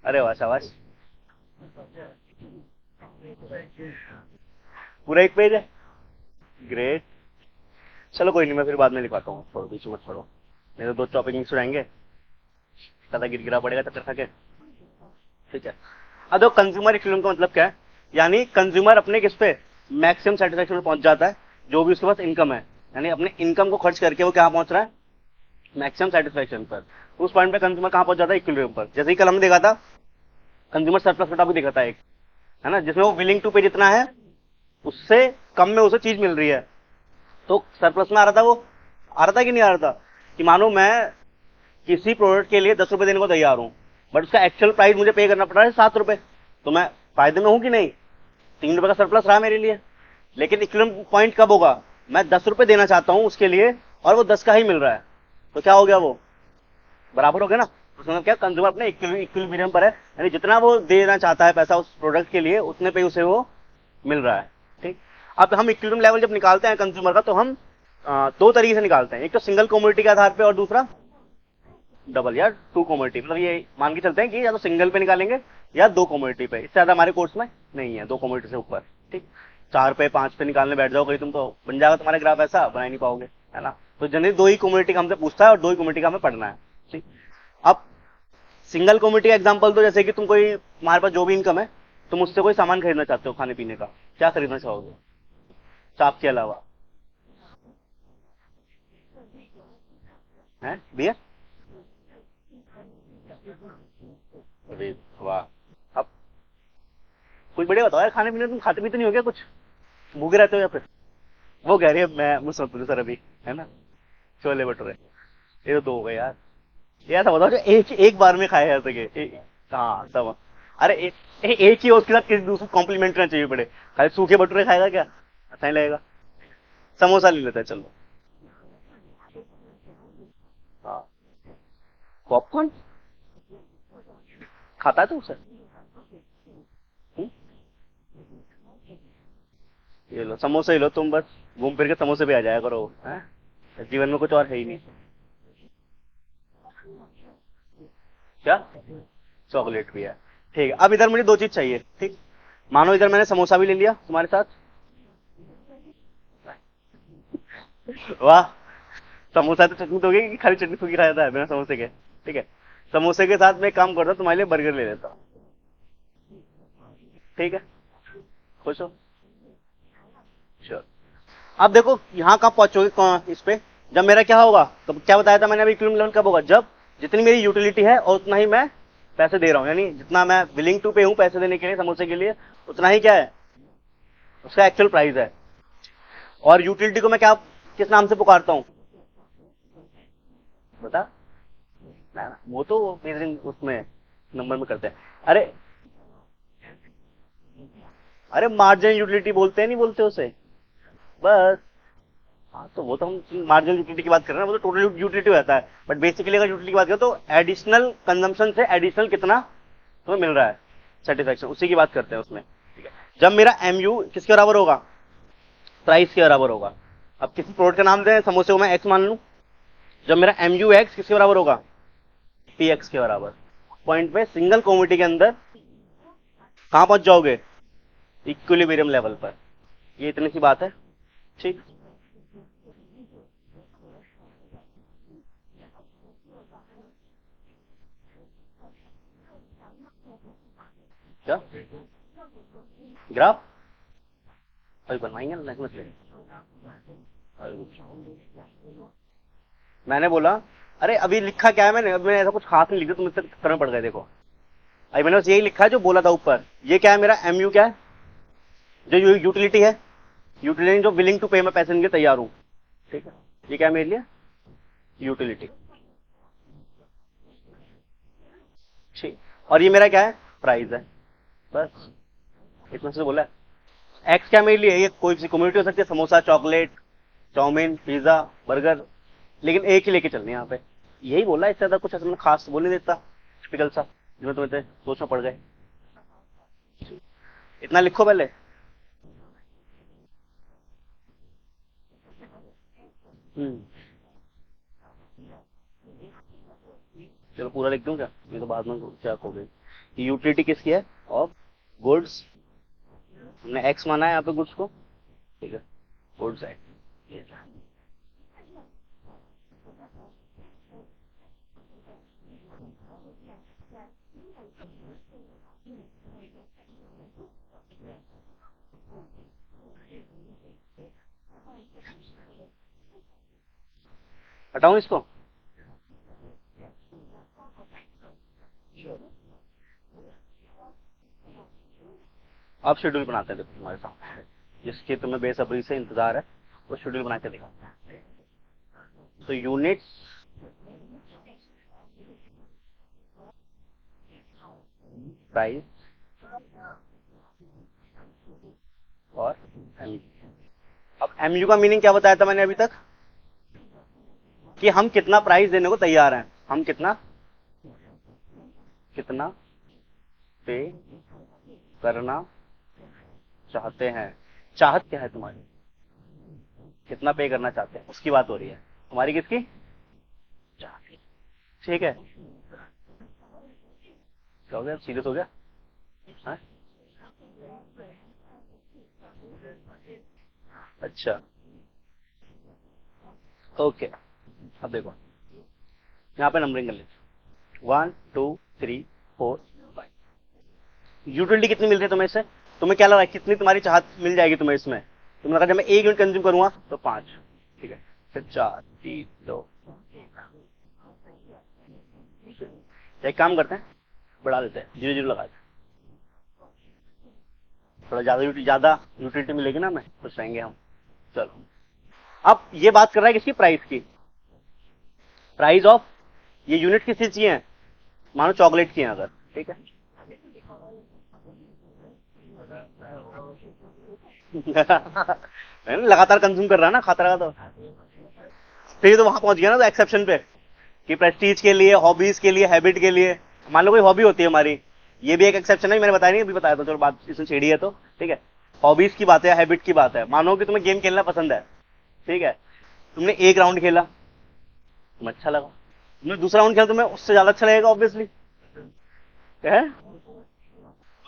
अरे वाह, शाबाश। पूरा एक पेज है, ग्रेट। चलो कोई नहीं, मैं फिर बाद में लिखवाता हूँ, छोड़ो बीच में मत छोड़ो, मेरे दो टॉपिक मिक्स हो जाएंगे, ज्यादा गिर गिरा पड़ेगा चक्कर खा के। ठीक है, अब देखो कंज्यूमर इक्विलिब्रियम का मतलब क्या है, यानी कंज्यूमर अपने किस पे मैक्सिमम सेटिस्फेक्शन में पहुंच जाता है, जो भी उसके पास इनकम है, यानी अपने इनकम को खर्च करके वो कहां पहुंच रहा है? मैक्सिमम सेटिस्फेक्शन पर। उस पॉइंट पे कंज्यूमर कहां पहुंच जाता है? इक्विलिब्रियम पर। जैसे ही कल हमने देखा था कंज्यूमर सरप्लस का टॉपिक देखा था एक, है ना, जिसमें वो विलिंग टू पे जितना है उससे कम में उसे चीज मिल रही है, तो सरप्लस में आ रहा था, वो आ रहा था कि नहीं आ रहा था, कि मानो मैं किसी प्रोडक्ट के लिए 10 रुपए देने को तैयार हूं, बट उसका एक्चुअल प्राइस मुझे पे करना पड़ रहा है 7 रुपए, तो मैं फायदे में हूं कि नहीं? ₹3 का सरप्लस रहा मेरे लिए, लेकिन इक्विलिब्रियम पॉइंट कब होगा, मैं ₹10 देना चाहता हूं उसके लिए और वो 10 का ही मिल रहा है, तो क्या हो गया, वो बराबर हो गया ना। उसमें क्या, कंज्यूमर अपने इक्विलिब्रियम पर है, यानी जितना वो देना चाहता है पैसा उस प्रोडक्ट के लिए, उतने पे उसे वो मिल रहा है। ठीक, अब हम इक्विलिब्रियम लेवल जब निकालते हैं कंज्यूमर का, तो हम दो तरीके से निकालते हैं, एक तो सिंगल कमोडिटी के आधार पे और दूसरा डबल या टू कमोडिटी। मतलब ये मान के चलते हैं कि या तो सिंगल पे निकालेंगे या दो कमोडिटी पे, इससे ज्यादा हमारे कोर्स में नहीं है, दो कमोडिटी से ऊपर। ठीक, 4 पे 5 पे निकालने बैठ जाओ कहीं तुम, तो बन जाएगा तुम्हारे ग्राफ, ऐसा बना ही नहीं पाओगे, है ना। तो जनरली दो ही कमोडिटी का हमसे पूछता है और दो ही कमोडिटी का हमें पढ़ना है। ठीक, अब सिंगल कमोडिटी का एग्जांपल तो जैसे कि तुम कोई, तुम्हारे पास जो भी इनकम है, तुम उससे कोई सामान खरीदना चाहते हो खाने पीने का, क्या खरीदना चाहोगे चाप के अलावा, है भैया? अरे वाह, अब कुछ बढ़िया बताओ यार, खाने पीने तुम खाते पीते नहीं हो क्या कुछ, भूखे रहते हो या फिर? वो कह रही है मैं मुझसे पूछो सर अभी, है ना, छोले भटूरे, ये तो दो हो गए यार। ये ऐसा बताओ जो एक बार में खाया जा सके, हाँ सब। अरे एक ही हो, उसके साथ किसी दूसरे कॉम्प्लीमेंट ना चाहिए पड़े, खाली सूखे भटूरे खाएगा क्या, अच्छा नहीं लगेगा। समोसा ले लेते हैं चलो। हाँ, पॉपकॉर्न खाता है तू उसे? हम्म? ये लो समोसे, ही लो तुम, बस घूम फिर के समोसे पे आ जाया करो, हैं? जीवन में कुछ और है ही नहीं। क्या, चॉकलेट भी है? ठीक है, अब इधर मुझे दो चीज चाहिए। ठीक, मानो इधर मैंने समोसा भी ले लिया तुम्हारे साथ, वाह, समोसा तो चटनी दोगे कि खाली चटनी सूखी खाया था बिना समोसे के? ठीक है, समोसे के साथ मैं एक काम करता हूँ, तुम्हारे लिए बर्गर ले लेता हूँ। ठीक है, खुश हो? श्योर। अब देखो यहाँ कहाँ पहुंचोगे, इस पे जब मेरा क्या होगा, तो क्या बताया था मैंने अभी, इक्विलिब्रियम लेवल कब होगा, जब जितनी मेरी यूटिलिटी है और उतना ही मैं पैसे दे रहा हूँ, यानी जितना मैं विलिंग टू पे हूँ पैसे देने के लिए समोसे के लिए, उतना ही क्या है, उसका एक्चुअल प्राइस है। और यूटिलिटी को मैं क्या, किस नाम से पुकारता हूँ, बता ना, वो तो मेजरिंग उसमें नंबर में करते हैं। अरे, अरे मार्जिनल यूटिलिटी बोलते हैं, नहीं बोलते उसे, बस। हाँ, तो वो तो हम मार्जिनल यूटिलिटी की बात कर रहे हैं, वो तो टोटल यूटिलिटी हो जाता है, बट बेसिकली अगर यूटिलिटी की बात करें तो एडिशनल कंजम्पशन से एडिशनल कितना तुम्हें मिल रहा है, सेटिस्फेक्शन, उसी की बात करते हैं उसमें। ठीक है, जब मेरा एमयू किसके बराबर होगा, प्राइस के बराबर होगा। अब किसी प्रोडक्ट का नाम दें, समोसे को मैं एक्स मान लूं, जब मेरा एमयू एक्स किसके बराबर होगा, पी एक्स के बराबर, पॉइंट पे सिंगल कॉमोडिटी के अंदर कहां पहुंच जाओगे, इक्विलिब्रियम लेवल पर। ये इतनी सी बात है। ठीक, क्या ग्राफ अभी बनवाएंगे ना नेक्स्ट में? मैंने बोला, अरे अभी लिखा क्या है मैंने, अभी मैंने ऐसा कुछ खास नहीं लिखा, तुम इससे चक्कर में पड़ गए। देखो अभी मैंने बस यही लिखा है जो बोला था ऊपर, ये क्या है मेरा एमयू, क्या है जो यूटिलिटी है, यूटिलिटी जो विलिंग टू पे मैं पैसे देने के तैयार हूं। ठीक है, ये क्या है मेरे लिए, यूटिलिटी। ठीक, और ये मेरा क्या है, प्राइस है, बस इतना से बोला है। एक्स क्या मेरे लिए, ये कोई सी कम्युनिटी हो सकती है, samosa, chocolate, chowmein, pizza, burger, लेकिन एक ही लेके चलनी है यहाँ पे, यही बोला, इससे ज्यादा कुछ असल में खास बोल नहीं देता, टिपिकल सा, जिसमें तुम्हें सोचना पड़ गए। इतना लिखो पहले। हम्म, चलो पूरा लिख दूं क्या, ये तो बाद में क्या हो गई। यूटिलिटी किसकी है, ऑफ गुड्स, हमने एक्स माना है यहाँ पे गुड्स को। ठीक है, गुड्स है, हटाऊं इसको? अब शेड्यूल बनाते हैं, देखो तुम्हारे सामने जिसके तुम्हें बेसब्री से इंतजार है, वो शेड्यूल बना के दिखाते हैं। तो यूनिट्स, प्राइस, और एम। अब एमयू का मीनिंग क्या बताया था मैंने अभी तक, कि हम कितना प्राइस देने को तैयार हैं, हम कितना कितना पे करना चाहते हैं। चाहत क्या है तुम्हारी, कितना पे करना चाहते हैं उसकी बात हो रही है, तुम्हारी किसकी, चाहत। ठीक है, क्या हो गया, सीरियस हो गया, हाँ? अच्छा, ओके। अब देखो यहाँ पे नंबरिंग कर लेते, 1 2 3 4 5। यूटिलिटी कितनी मिल रही है तुम्हें इससे, तुम्हें क्या लग रहा है कितनी तुम्हारी चाहत मिल जाएगी तुम्हें इसमें, तुम्हें लगा जब मैं 1 यूनिट कंज्यूम करूंगा तो 5, ठीक है, फिर 4 3 2। एक काम करते हैं, बढ़ा देते हैं, 0 0 लगा देते हैं। थोड़ा ज्यादा यूटिलिटी मिलेगी ना, हमें खुश रहेंगे हम। चलो, अब ये बात कर रहा है किसकी, प्राइस की, प्राइस ऑफ, ये यूनिट किस चीज की है, मानो चॉकलेट की है अगर, ठीक है। है ना, लगातार कंज्यूम कर रहा है ना, खाता रहा, तो फिर तो वहां पहुंच गया ना, तो एक्सेप्शन पे, कि प्रेस्टीज के लिए, हॉबीज के लिए, हैबिट के लिए। मान लो कोई हॉबी होती है हमारी, ये भी एक एक्सेप्शन है, मैंने बताया नहीं, अभी बताया था, चलो बात इसमें छेड़ी है तो, ठीक है। हॉबीज की बात है, हैबिट की बात है, मानो कि तुम्हें गेम खेलना पसंद है, ठीक है, तुमने एक राउंड खेला, तुम्हें अच्छा लगा, तुमने दूसरा राउंड खेला, तुम्हें उससे ज्यादा अच्छा लगेगा ऑब्वियसली, है,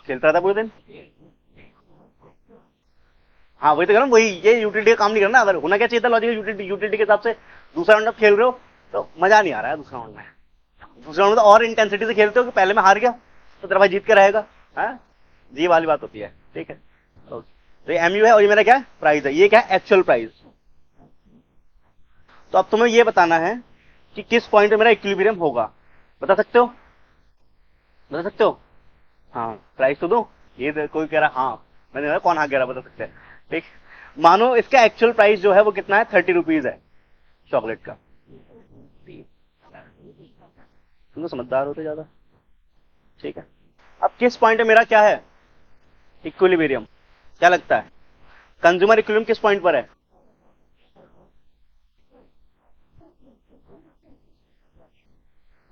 खेलता था पूरे दिन। हाँ वही तो कह रहा हूँ, वही ये यूटिलिटी का काम नहीं करना, अगर होना क्या चाहिए था लॉजिकल, यूटिलिटी यूटिलिटी के हिसाब से दूसरा राउंड आप खेल रहे हो तो मजा नहीं आ रहा है दूसरा राउंड में, दूसरा राउंड में तो और इंटेंसिटी से खेलते हो कि पहले मैं हार गया तो तेरा भाई जीत के रहेगा, है, ये वाली बात होती है, ठीक है। ओके, तो ये एमयू है और ये मेरा क्या है, प्राइस है, ये क्या है, एक्चुअल प्राइस। तो अब तुम्हें ये बताना है कि किस पॉइंट पे मेरा इक्विलिब्रियम होगा, बता सकते हो, बता सकते हो, हाँ प्राइस तो दो, ये कोई कह रहा हाँ, मैंने कहा कौन हाँ कह रहा, बता सकते हैं, ठीक। मानो इसका एक्चुअल प्राइस जो है वो कितना है, 30 रुपीज है चॉकलेट का। तुम तो समझदार होते ज्यादा, ठीक है। अब किस पॉइंट पे मेरा क्या है, इक्विलिब्रियम, क्या लगता है, कंज्यूमर इक्विलिब्रियम किस पॉइंट पर है,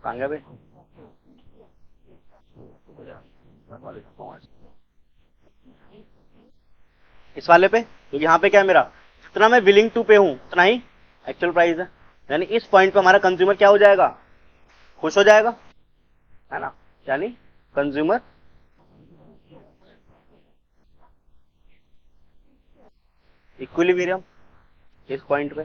कहां गया भाई, इस वाले पे, क्योंकि यहाँ पे क्या है मेरा, जितना मैं विलिंग टू पे हूं उतना ही एक्चुअल प्राइस है, यानी इस पॉइंट पे हमारा कंज्यूमर क्या हो जाएगा, खुश हो जाएगा, है ना, यानी कंज्यूमर इक्विलिब्रियम इस पॉइंट पे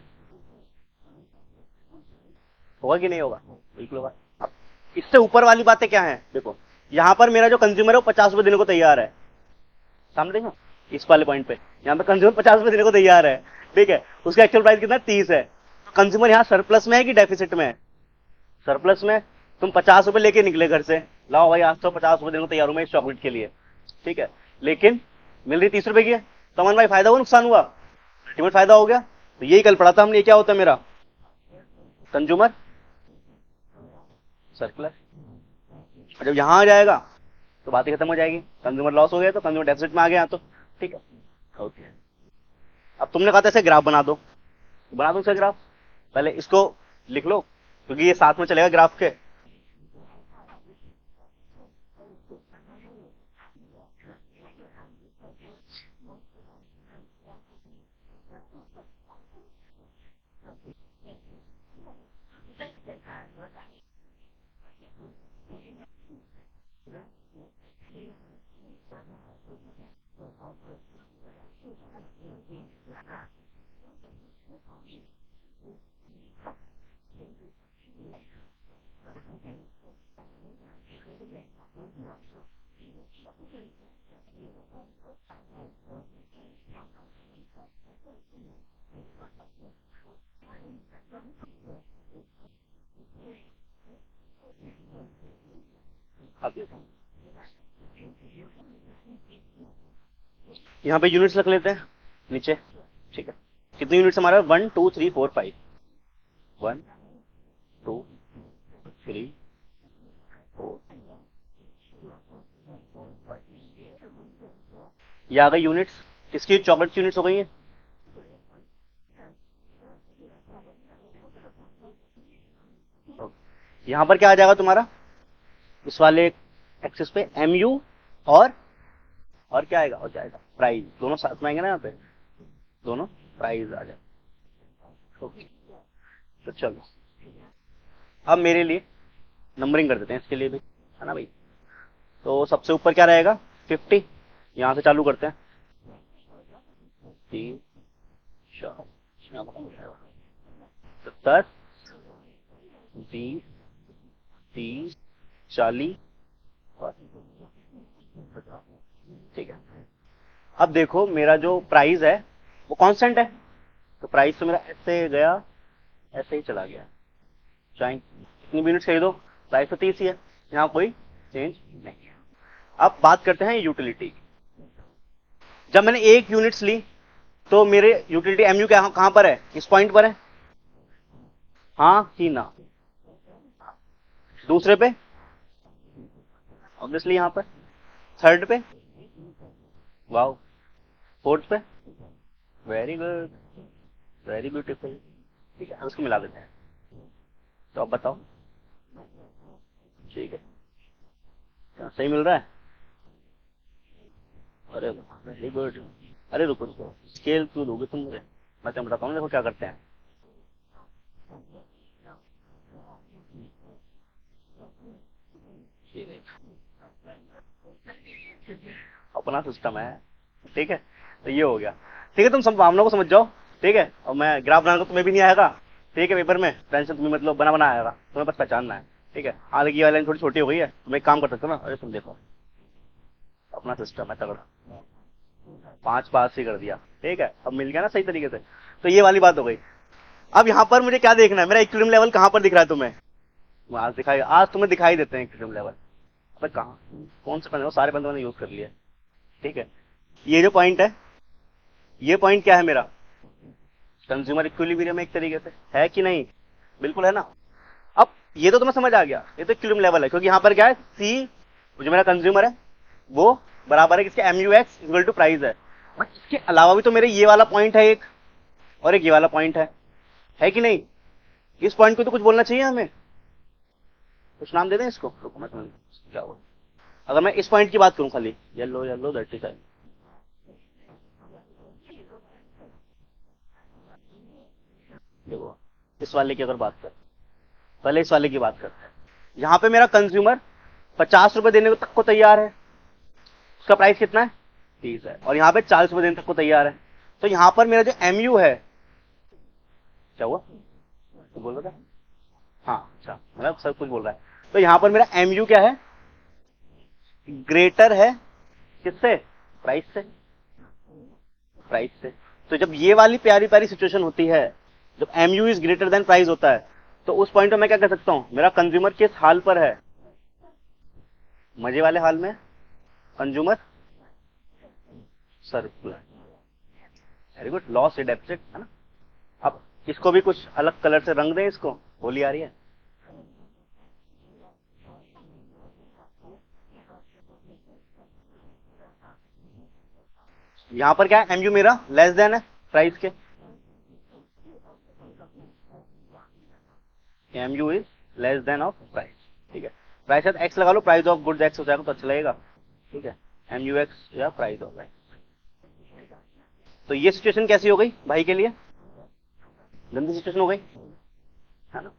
होगा कि नहीं होगा, बिल्कुल होगा। अब इससे ऊपर वाली बातें क्या है, देखो यहां पर मेरा जो कंज्यूमर है वो 50 रुपए देने को तैयार है, सामने देखो, इस वाले पॉइंट पे यहाँ पे कंज्यूमर 50 रुपए देने को तैयार है, ठीक है, उसका एक्चुअल प्राइस कितना 30 है, तो कंज्यूमर यहाँ सरप्लस में है कि डेफिसिट में है, सरप्लस में। तुम 50 रुपए लेके निकले घर से, लाओ भाई आज तो 50 रुपए देने को तैयार हूं मैं इस चॉकलेट के लिए, ठीक है, लेकिन मिल रही 30 रुपए की है, तो अमन भाई फायदा हुआ नुकसान हुआ, अल्टीमेट फायदा हो गया। तो यही कल पढ़ा था हमने, क्या होता है मेरा कंज्यूमर सर्कुलर, और जब यहां आ जाएगा तो बात ही खत्म हो जाएगी, कंज्यूमर लॉस हो गया तो कंज्यूमर डेफिसिट में आ गया, तो ठीक है, ओके। अब तुमने कहा था इसे ग्राफ बना दो, बना दो इसका ग्राफ, पहले इसको लिख लो क्योंकि ये साथ में चलेगा ग्राफ के। अब यहाँ पे यूनिट्स रख लेते हैं नीचे, ठीक है, कितने यूनिट्स हमारा, 1 2 3 4 5, 1 2 3 4, ये आ गए यूनिट्स, किसकी चॉकलेट यूनिट्स हो गई है? यहां पर क्या आ जाएगा तुम्हारा, इस वाले एक्सिस पे MU और क्या आएगा, और जाएगा प्राइस, दोनों साथ में आएंगे ना यहाँ पे, दोनों प्राइस आ जाए। ओके, तो चलो अब मेरे लिए नंबरिंग कर देते हैं इसके लिए भी, है ना भाई। तो सबसे ऊपर क्या रहेगा, 50, यहां से चालू करते हैं, 30, 70, 20, 30, 40 और 50। ठीक है, अब देखो मेरा जो प्राइस है वो कांस्टेंट है, तो प्राइस तो मेरा ऐसे गया, ऐसे ही चला गया, चाहे कितनी यूनिट खरीदो प्राइस तो 30 ही है, यहाँ कोई चेंज नहीं है। अब बात करते हैं यूटिलिटी। जब मैंने एक यूनिट्स ली तो मेरे यूटिलिटी MU कहां पर है, इस पॉइंट पर है, हाँ कि ना? दूसरे पे ऑब्वियसली यहां पर, थर्ड पे, वाओ, फोर्थ पे, वेरी गुड, वेरी ब्यूटीफुल। ठीक है, उसको मिला देते हैं, तो अब बताओ, ठीक है, क्या सही मिल रहा है? अरे वेरी गुड। अरे रुको रुको, स्केल क्यों दोगे तुम मुझे, मैं तुम्हें बताता हूँ, देखो क्या करते हैं। अपना सिस्टम है, ठीक है, तो ये हो गया। ठीक है, तुम सब मामलों को समझ जाओ, ठीक है, और मैं ग्राफ बनाने को तुम्हें भी नहीं आएगा, ठीक है, पेपर में टेंशन तुम्हें मतलब बना बना आएगा, तुम्हें बस पहचानना है, ठीक है। आगे की वाली थोड़ी छोटी हो गई है, तुम एक काम कर सकते हो ना, अरे तुम देखो अपना सिस्टम है तगड़ा, 5 पास ही कर दिया, ठीक है, अब मिल गया ना सही तरीके से, तो ये वाली बात हो गई। अब यहाँ पर मुझे क्या देखना है, मेरा इक्विलिब्रियम लेवल कहाँ पर दिख रहा है तुम्हें, आज दिखाई, आज तुम्हें दिखाई देते हैं इक्विलिब्रियम लेवल। अबे कहाँ, कौन से बंदे, सारे बंदे मैंने यूज कर लिया, ठीक है। ये जो पॉइंट है, ये पॉइंट क्या है मेरा, कंज्यूमर इक्विलिब्रियम एक तरीके से, है कि नहीं? बिल्कुल है ना। अब ये तो तुम्हें समझ आ गया, ये तो इक्विलिब्रियम लेवल है, क्योंकि यहाँ पर क्या है, सी जो मेरा कंज्यूमर है वो बराबर है किसके, MUX इक्वल टू प्राइस है। इसके अलावा भी तो मेरे ये वाला पॉइंट है एक, और एक ये वाला पॉइंट है कि नहीं? इस पॉइंट को तो कुछ बोलना चाहिए हमें, कुछ नाम दे दें इसको, रुको मैं तुम्हें क्या बोल, अगर मैं इस पॉइंट की बात करूं खाली, येलो येलो दैट इज, देखो इस वाले की अगर बात करें, पहले इस वाले की बात करते हैं, यहाँ पे मेरा कंज्यूमर 50 रुपए देने तक को तैयार है, उसका प्राइस कितना है, 30 है, और यहाँ पे 40 रुपए देने तक को तैयार है। तो यहाँ पर मेरा जो MU है, क्या हुआ, तो बोल रहा था, हाँ अच्छा, मतलब सब कुछ बोल रहा है, तो यहाँ पर मेरा MU क्या है, ग्रेटर है किससे, प्राइस से, प्राइस से। तो जब ये वाली प्यारी प्यारी सिचुएशन होती है, जब MU is greater than price होता है, तो उस पॉइंट पे मैं क्या कर सकता हूं, मेरा कंज्यूमर किस हाल पर है, मजे वाले हाल में, consumer circular, very good, loss से डेफिसिट, है ना। अब इसको भी कुछ अलग कलर से रंग दें, इसको, होली आ रही है, यहां पर क्या है, MU मेरा लेस देन है प्राइस के, MU is less than of price, ठीक है। प्राइस एक्स लगा लो, प्राइस ऑफ गुड्स एक्स हो जाएगा तो अच्छा लगेगा, ठीक है, MUX या प्राइस ऑफ एक्स। तो ये सिचुएशन कैसी हो गई भाई के लिए, गंदी सिचुएशन हो गई, है ना।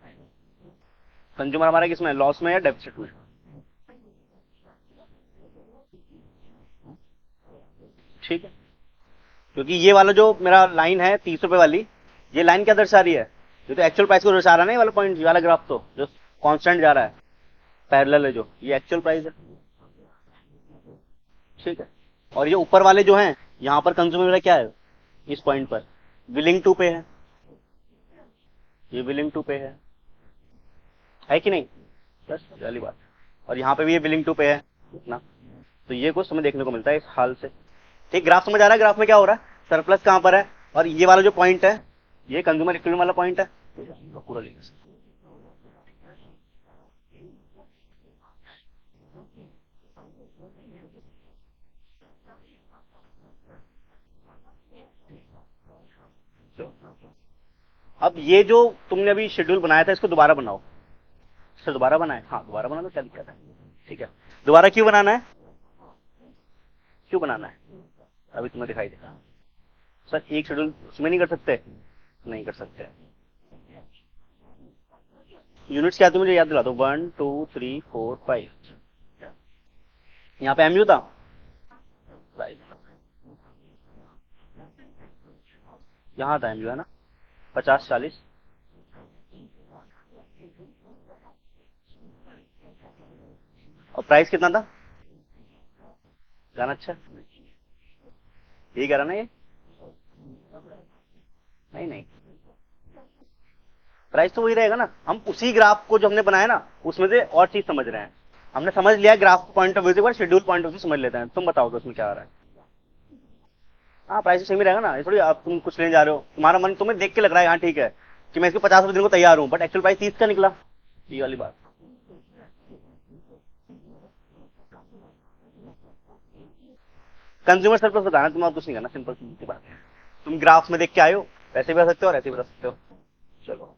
कंज्यूमर हमारा किसमें, लॉस में या डेफिसिट में, ठीक है। क्योंकि ये वाला जो मेरा लाइन है 30 रुपए वाली, ये लाइन क्या दर्शा रही है, ये तो एक्चुअल प्राइस को दर्शा रहा है ना, ये वाला पॉइंट, ये वाला ग्राफ तो जो कांस्टेंट जा रहा है, पैरेलल है जो, ये एक्चुअल प्राइस है, ठीक है। और ये ऊपर वाले जो हैं, यहाँ पर कंज्यूमर मेरा क्या है, इस पॉइंट पर विलिंग टू पे ये विलिंग टू पे है कि नहीं, बस वाली बात। और यहाँ पे भी ये विलिंग टू पे है ना, तो ये कुछ हमें देखने को मिलता है इस हाल से, ठीक। ग्राफ समझ आ रहा है, ग्राफ में क्या हो रहा है, सरप्लस कहां पर है, और ये वाला जो पॉइंट है, ये कंज्यूमर इक्विलिब्रियम वाला पॉइंट है, तो पूरा लिख सकते अब ये जो तुमने अभी शेड्यूल बनाया था इसको दोबारा बनाओ। सर दोबारा बनाए, हाँ दोबारा बना दो, क्या दिक्कत है। ठीक है, दोबारा क्यों बनाना है, क्यों बनाना है, अभी तुम्हें दिखाई देगा। सर एक शेड्यूल उसमें नहीं कर सकते, नहीं कर सकते। यूनिट्स क्या थी मुझे याद दिला दो, 1 2 3 4 5। यहाँ पे एमयू था, यहाँ था एमयू है ना, 50 40। और प्राइस कितना था, गाना अच्छा, यही कह रहा ना ये, नहीं नहीं, प्राइस तो वही रहेगा ना। हम उसी ग्राफ को जो हमने बनाया ना उसमें से और चीज समझ रहे हैं। हमने समझ लिया ग्राफ पॉइंट ऑफ व्यू से, शेड्यूल पॉइंट ऑफ व्यू समझ लेते हैं। तुम बताओ उसमें क्या आ रहा है। हाँ प्राइस तो सेम ही रहेगा ना, ये थोड़ी आप तुम कुछ लेने जा रहे हो, तुम्हारा मन तुम्हें देख के लग रहा है हाँ ठीक है कि मैं इसको 50 रुपए देने को तैयार हूँ, बट एक्चुअल प्राइस 30 का निकला, ये वाली बात। कंज्यूमर सरप्लस बताना, तुम और कुछ नहीं करना, सिंपल सी बात है। तुम ग्राफ में देख के आए हो, वैसे भी बता सकते हो और ऐसे भी बता सकते हो। चलो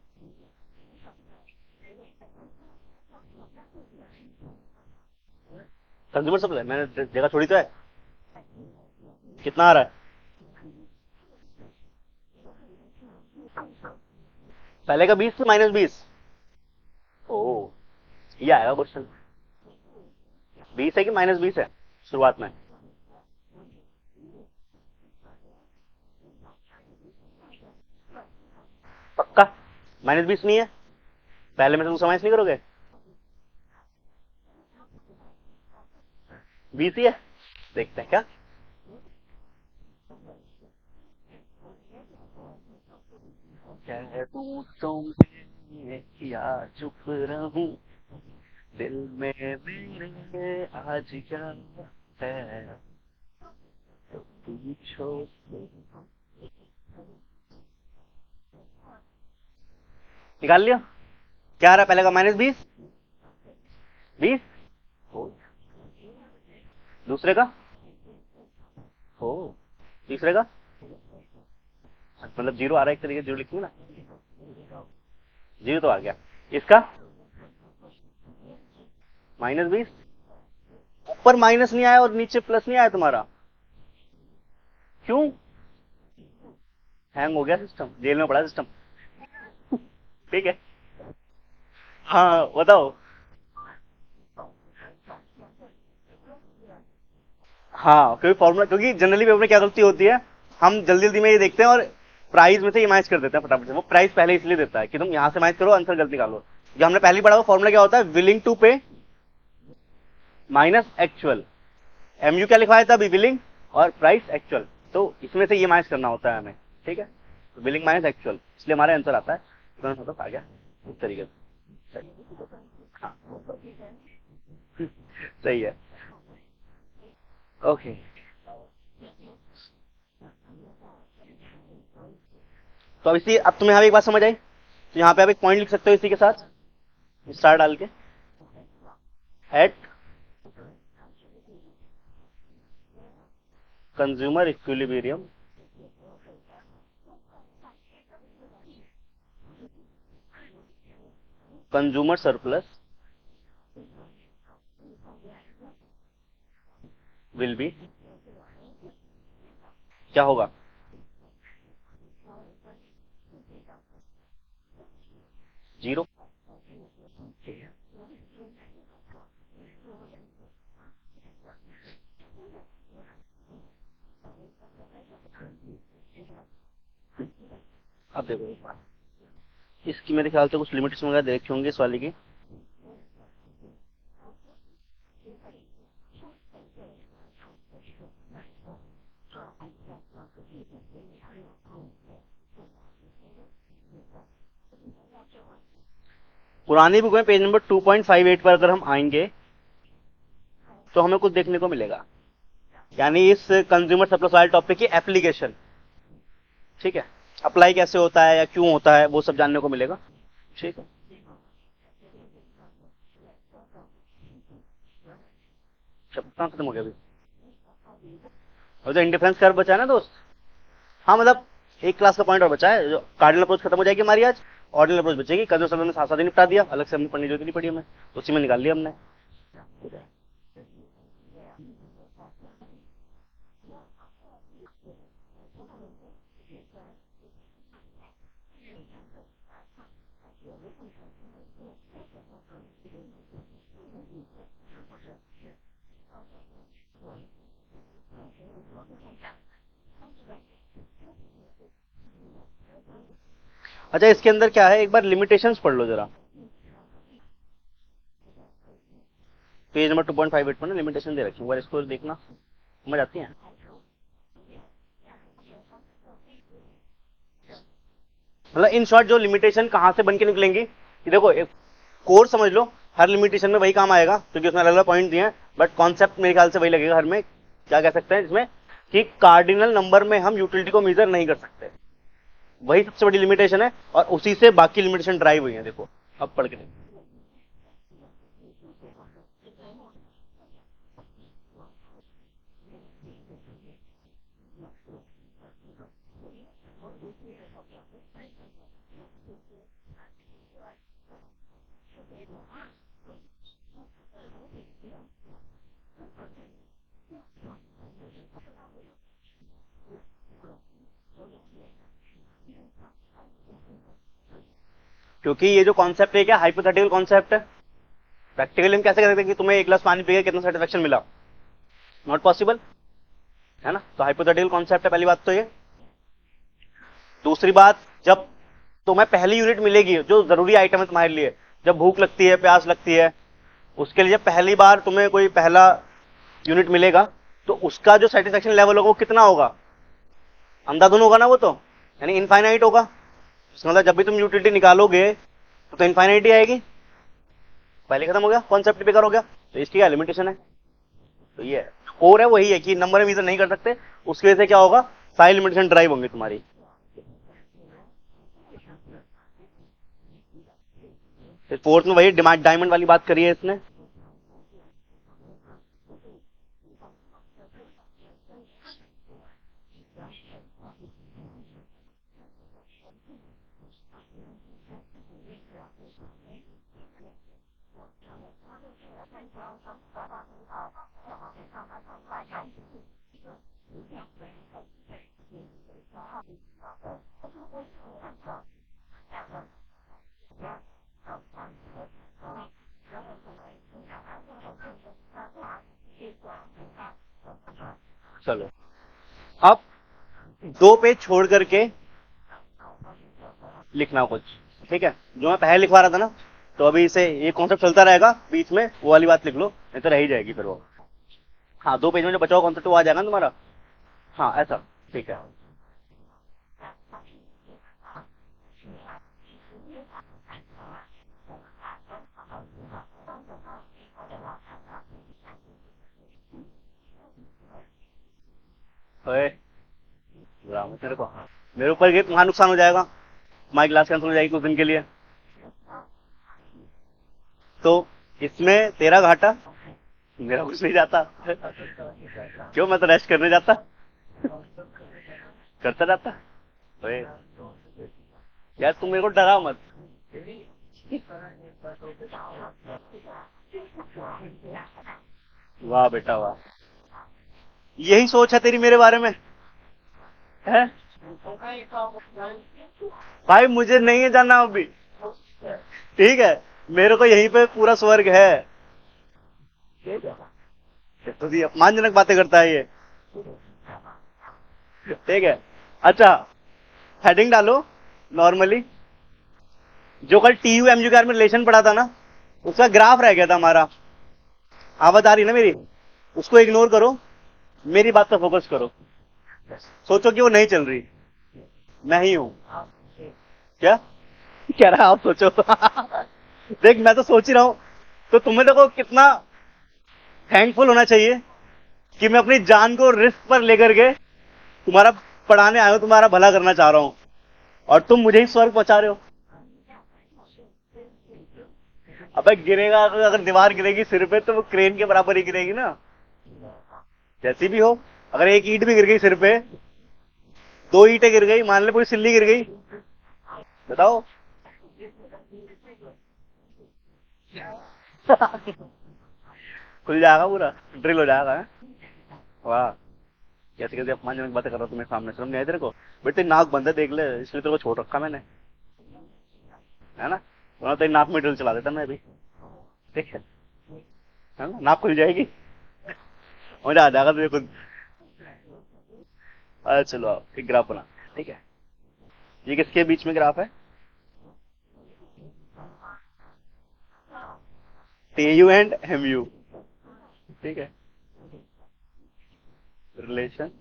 कंज्यूमर सरप्लस मैंने जगह छोड़ी तो है। कितना आ रहा है, पहले का 20 से -20। ओ ये आएगा क्वेश्चन, 20 है कि -20 है शुरुआत में। पक्का -20 नहीं है, पहले में से तुम समाइज नहीं करोगे, 20 ही है। देखते हैं क्या, कहूं तुमसे या चुप रहूं, दिल में मेरे आज क्या है, तो पूछो। निकाल लिया, क्या आ रहा है पहले का, -20 20। ओ, दूसरे का, ओ तीसरे का, मतलब जीरो आ रहा है, एक तरीके से जीरो लिखेंगे ना, जीरो तो आ गया। इसका -20, ऊपर माइनस नहीं आया और नीचे प्लस नहीं आया तुम्हारा, क्यों, हैंग हो गया सिस्टम, जेल में पड़ा सिस्टम। ठीक है, हाँ बताओ। हाँ क्योंकि फॉर्मूला, क्योंकि जनरली पेपर में क्या गलती होती है, हम जल्दी जल्दी में ये देखते हैं और प्राइस में से ये मैच कर देते हैं फटाफट से। वो प्राइस पहले इसलिए देता है कि तुम यहां से मैच करो, आंसर गलत निकालो। जो हमने पहले पढ़ा वो फॉर्मूला क्या होता है, विलिंग टू पे माइनस एक्चुअल। एमयू क्या लिखवाया था अभी, विलिंग और प्राइस एक्चुअल, तो इसमें से ये मैच करना होता है हमें। ठीक है, विलिंग माइनस एक्चुअल, इसलिए हमारा आंसर आता है, मतलब आ गया इस तरीके से। हाँ सही है, ओके। तो अब तुम्हें यहाँ पे एक बात समझ आई, तो यहाँ पे आप एक पॉइंट लिख सकते हो इसी के साथ स्टार डाल के, at consumer equilibrium consumer surplus will be, क्या होगा, जीरो। अब देखो एक बात, इसकी मेरे ख्याल से कुछ लिमिटेशन वगैरह देखे होंगे इस वाले की। पुरानी बुक में पेज नंबर 2.58 पर अगर हम आएंगे तो हमें कुछ देखने को मिलेगा, यानी इस कंज्यूमर सरप्लस वाले टॉपिक की एप्लीकेशन। ठीक है, अप्लाई कैसे होता है या क्यों होता है वो सब जानने को मिलेगा। ठीक है, कहाँ खत्म हो गया अभी, और जो इंडिफरेंस कर्व बचा है ना दोस्त, हाँ मतलब एक क्लास का पॉइंट और बचा है, जो कार्डिनल अप्रोच खत्म हो जाएगी हमारी आज, ऑर्डिनल अप्रोच बचेगी। कंजर्व सर ने साथ साथ ही निपटा दिया, अलग से हमने पढ़ने की जरूरत नहीं पड़ी हमें, उसी में निकाल लिया हमने। अच्छा, इसके अंदर क्या है, एक बार लिमिटेशंस पढ़ लो जरा, पेज नंबर 2.58 पर ना लिमिटेशन दे रखी है, इसको देखना, समझ आती है। मतलब इन शॉर्ट जो लिमिटेशन कहां से बन के निकलेंगी, कि देखो एक कोर्स समझ लो, हर लिमिटेशन में वही काम आएगा क्योंकि उसमें अलग अलग पॉइंट दिए हैं, बट कॉन्सेप्ट मेरे ख्याल से वही लगेगा हर में। क्या कह सकते हैं इसमें, कि कार्डिनल नंबर में हम यूटिलिटी को मेजर नहीं कर सकते, वही सबसे बड़ी लिमिटेशन है, और उसी से बाकी लिमिटेशन ड्राइव हुई है। देखो अब पढ़ के देखो, क्योंकि ये जो कॉन्सेप्ट है क्या हाइपोथेटिकल कॉन्सेप्ट है। प्रैक्टिकली हम कैसे कह सकते हैं कि तुम्हें एक गिलास पानी पी के कितना सेटिस्फेक्शन मिला, नॉट पॉसिबल है ना। तो हाइपोथेटिकल कॉन्सेप्ट है, पहली बात तो ये। दूसरी बात, जब तुम्हें पहली यूनिट मिलेगी जो जरूरी आइटम है तुम्हारे लिए, जब भूख लगती है, प्यास लगती है, उसके लिए जब पहली बार तुम्हें कोई पहला यूनिट मिलेगा, तो उसका जो सेटिस्फेक्शन लेवल होगा वो कितना होगा, अंधाधुन होगा ना वो, तो यानी इनफाइनाइट होगा। इसका मतलब जब भी तुम यूटिलिटी निकालोगे तो इनफाइनाइट ही आएगी, पहले खत्म हो गया, कॉन्सेप्ट बेकार हो गया। तो इसकी क्या लिमिटेशन है, तो ये कोर है वही है कि नंबर में मेजर नहीं कर सकते, उसकी वजह से क्या होगा, सारी लिमिटेशन ड्राइव होंगी तुम्हारी। फिर फोर्थ में वही डायमंड वाली बात करी है इसने। चलो अब 2 पेज छोड़ करके लिखना कुछ, ठीक है। जो मैं पहले लिखवा रहा था ना, तो अभी इसे ये कॉन्सेप्ट चलता रहेगा, बीच में वो वाली बात लिख लो, नहीं तो रह ही जाएगी फिर वो। हाँ, 2 पेज में जो बचा हुआ कॉन्सेप्ट वो आ जाएगा ना तुम्हारा। हाँ ऐसा, ठीक है। ओए, मेरे को, मेरे ऊपर ये तुम्हारा नुकसान हो जाएगा, माई क्लास कैंसिल हो जाएगी कुछ दिन के लिए, तो इसमें तेरा घाटा, मेरा कुछ नहीं जाता। क्यों, मैं तो रेस्ट करने जाता, करता जाता। ओए यार तुम मेरे को डराओ मत। वाह बेटा वाह, यही सोच है तेरी मेरे बारे में है। भाई मुझे नहीं है जानना अभी, ठीक है, मेरे को यहीं पे पूरा स्वर्ग है। तो ये अपमानजनक बातें करता है ये, ठीक है। अच्छा, हेडिंग डालो नॉर्मली, जो कल टीयू एमयूआर में रिलेशन पढ़ा था ना, उसका ग्राफ रह गया था हमारा, आवाज आ रही ना मेरी, उसको इग्नोर करो, मेरी बात पर फोकस करो, सोचो कि वो नहीं चल रही, मैं ही हूं। क्या कह रहा है आप सोचो। देख मैं तो सोच ही रहा हूं, तो तुम्हें देखो कितना थैंकफुल होना चाहिए कि मैं अपनी जान को रिस्क पर लेकर के तुम्हारा पढ़ाने आया हूं, तुम्हारा भला करना चाह रहा हूं, और तुम मुझे ही स्वर्ग पहुंचा रहे हो। अबे गिरेगा, अगर दीवार गिरेगी सिर पे तो वो क्रेन के बराबर ही गिरेगी ना, जैसी भी हो। अगर एक ईंट भी गिर गई सिर पे दो ईंटें गिर गई, मान ले पूरी सिल्ली गिर गई, बताओ। खुल जाएगा पूरा, ड्रिल हो जाएगा, है? वाह, कैसे कैसे अपमानजनक बातें कर रहा हूँ तुम्हें सामने, शर्म नहीं आई तेरे को? बेटे तेरी नाक बंद है, देख ले, इसलिए तेरे को छोड़ रखा मैंने, है ना? वरना तेरी नाक में ड्रिल चला देता मैं अभी, ठीक है ना? नाक खुल जाएगी, मजा आ जाएगा तुझे खुद। अरे चलो आप एक ग्राफ बना, ठीक है? ये किसके बीच में ग्राफ है? टीयू एंड एमयू, ठीक है? रिलेशन,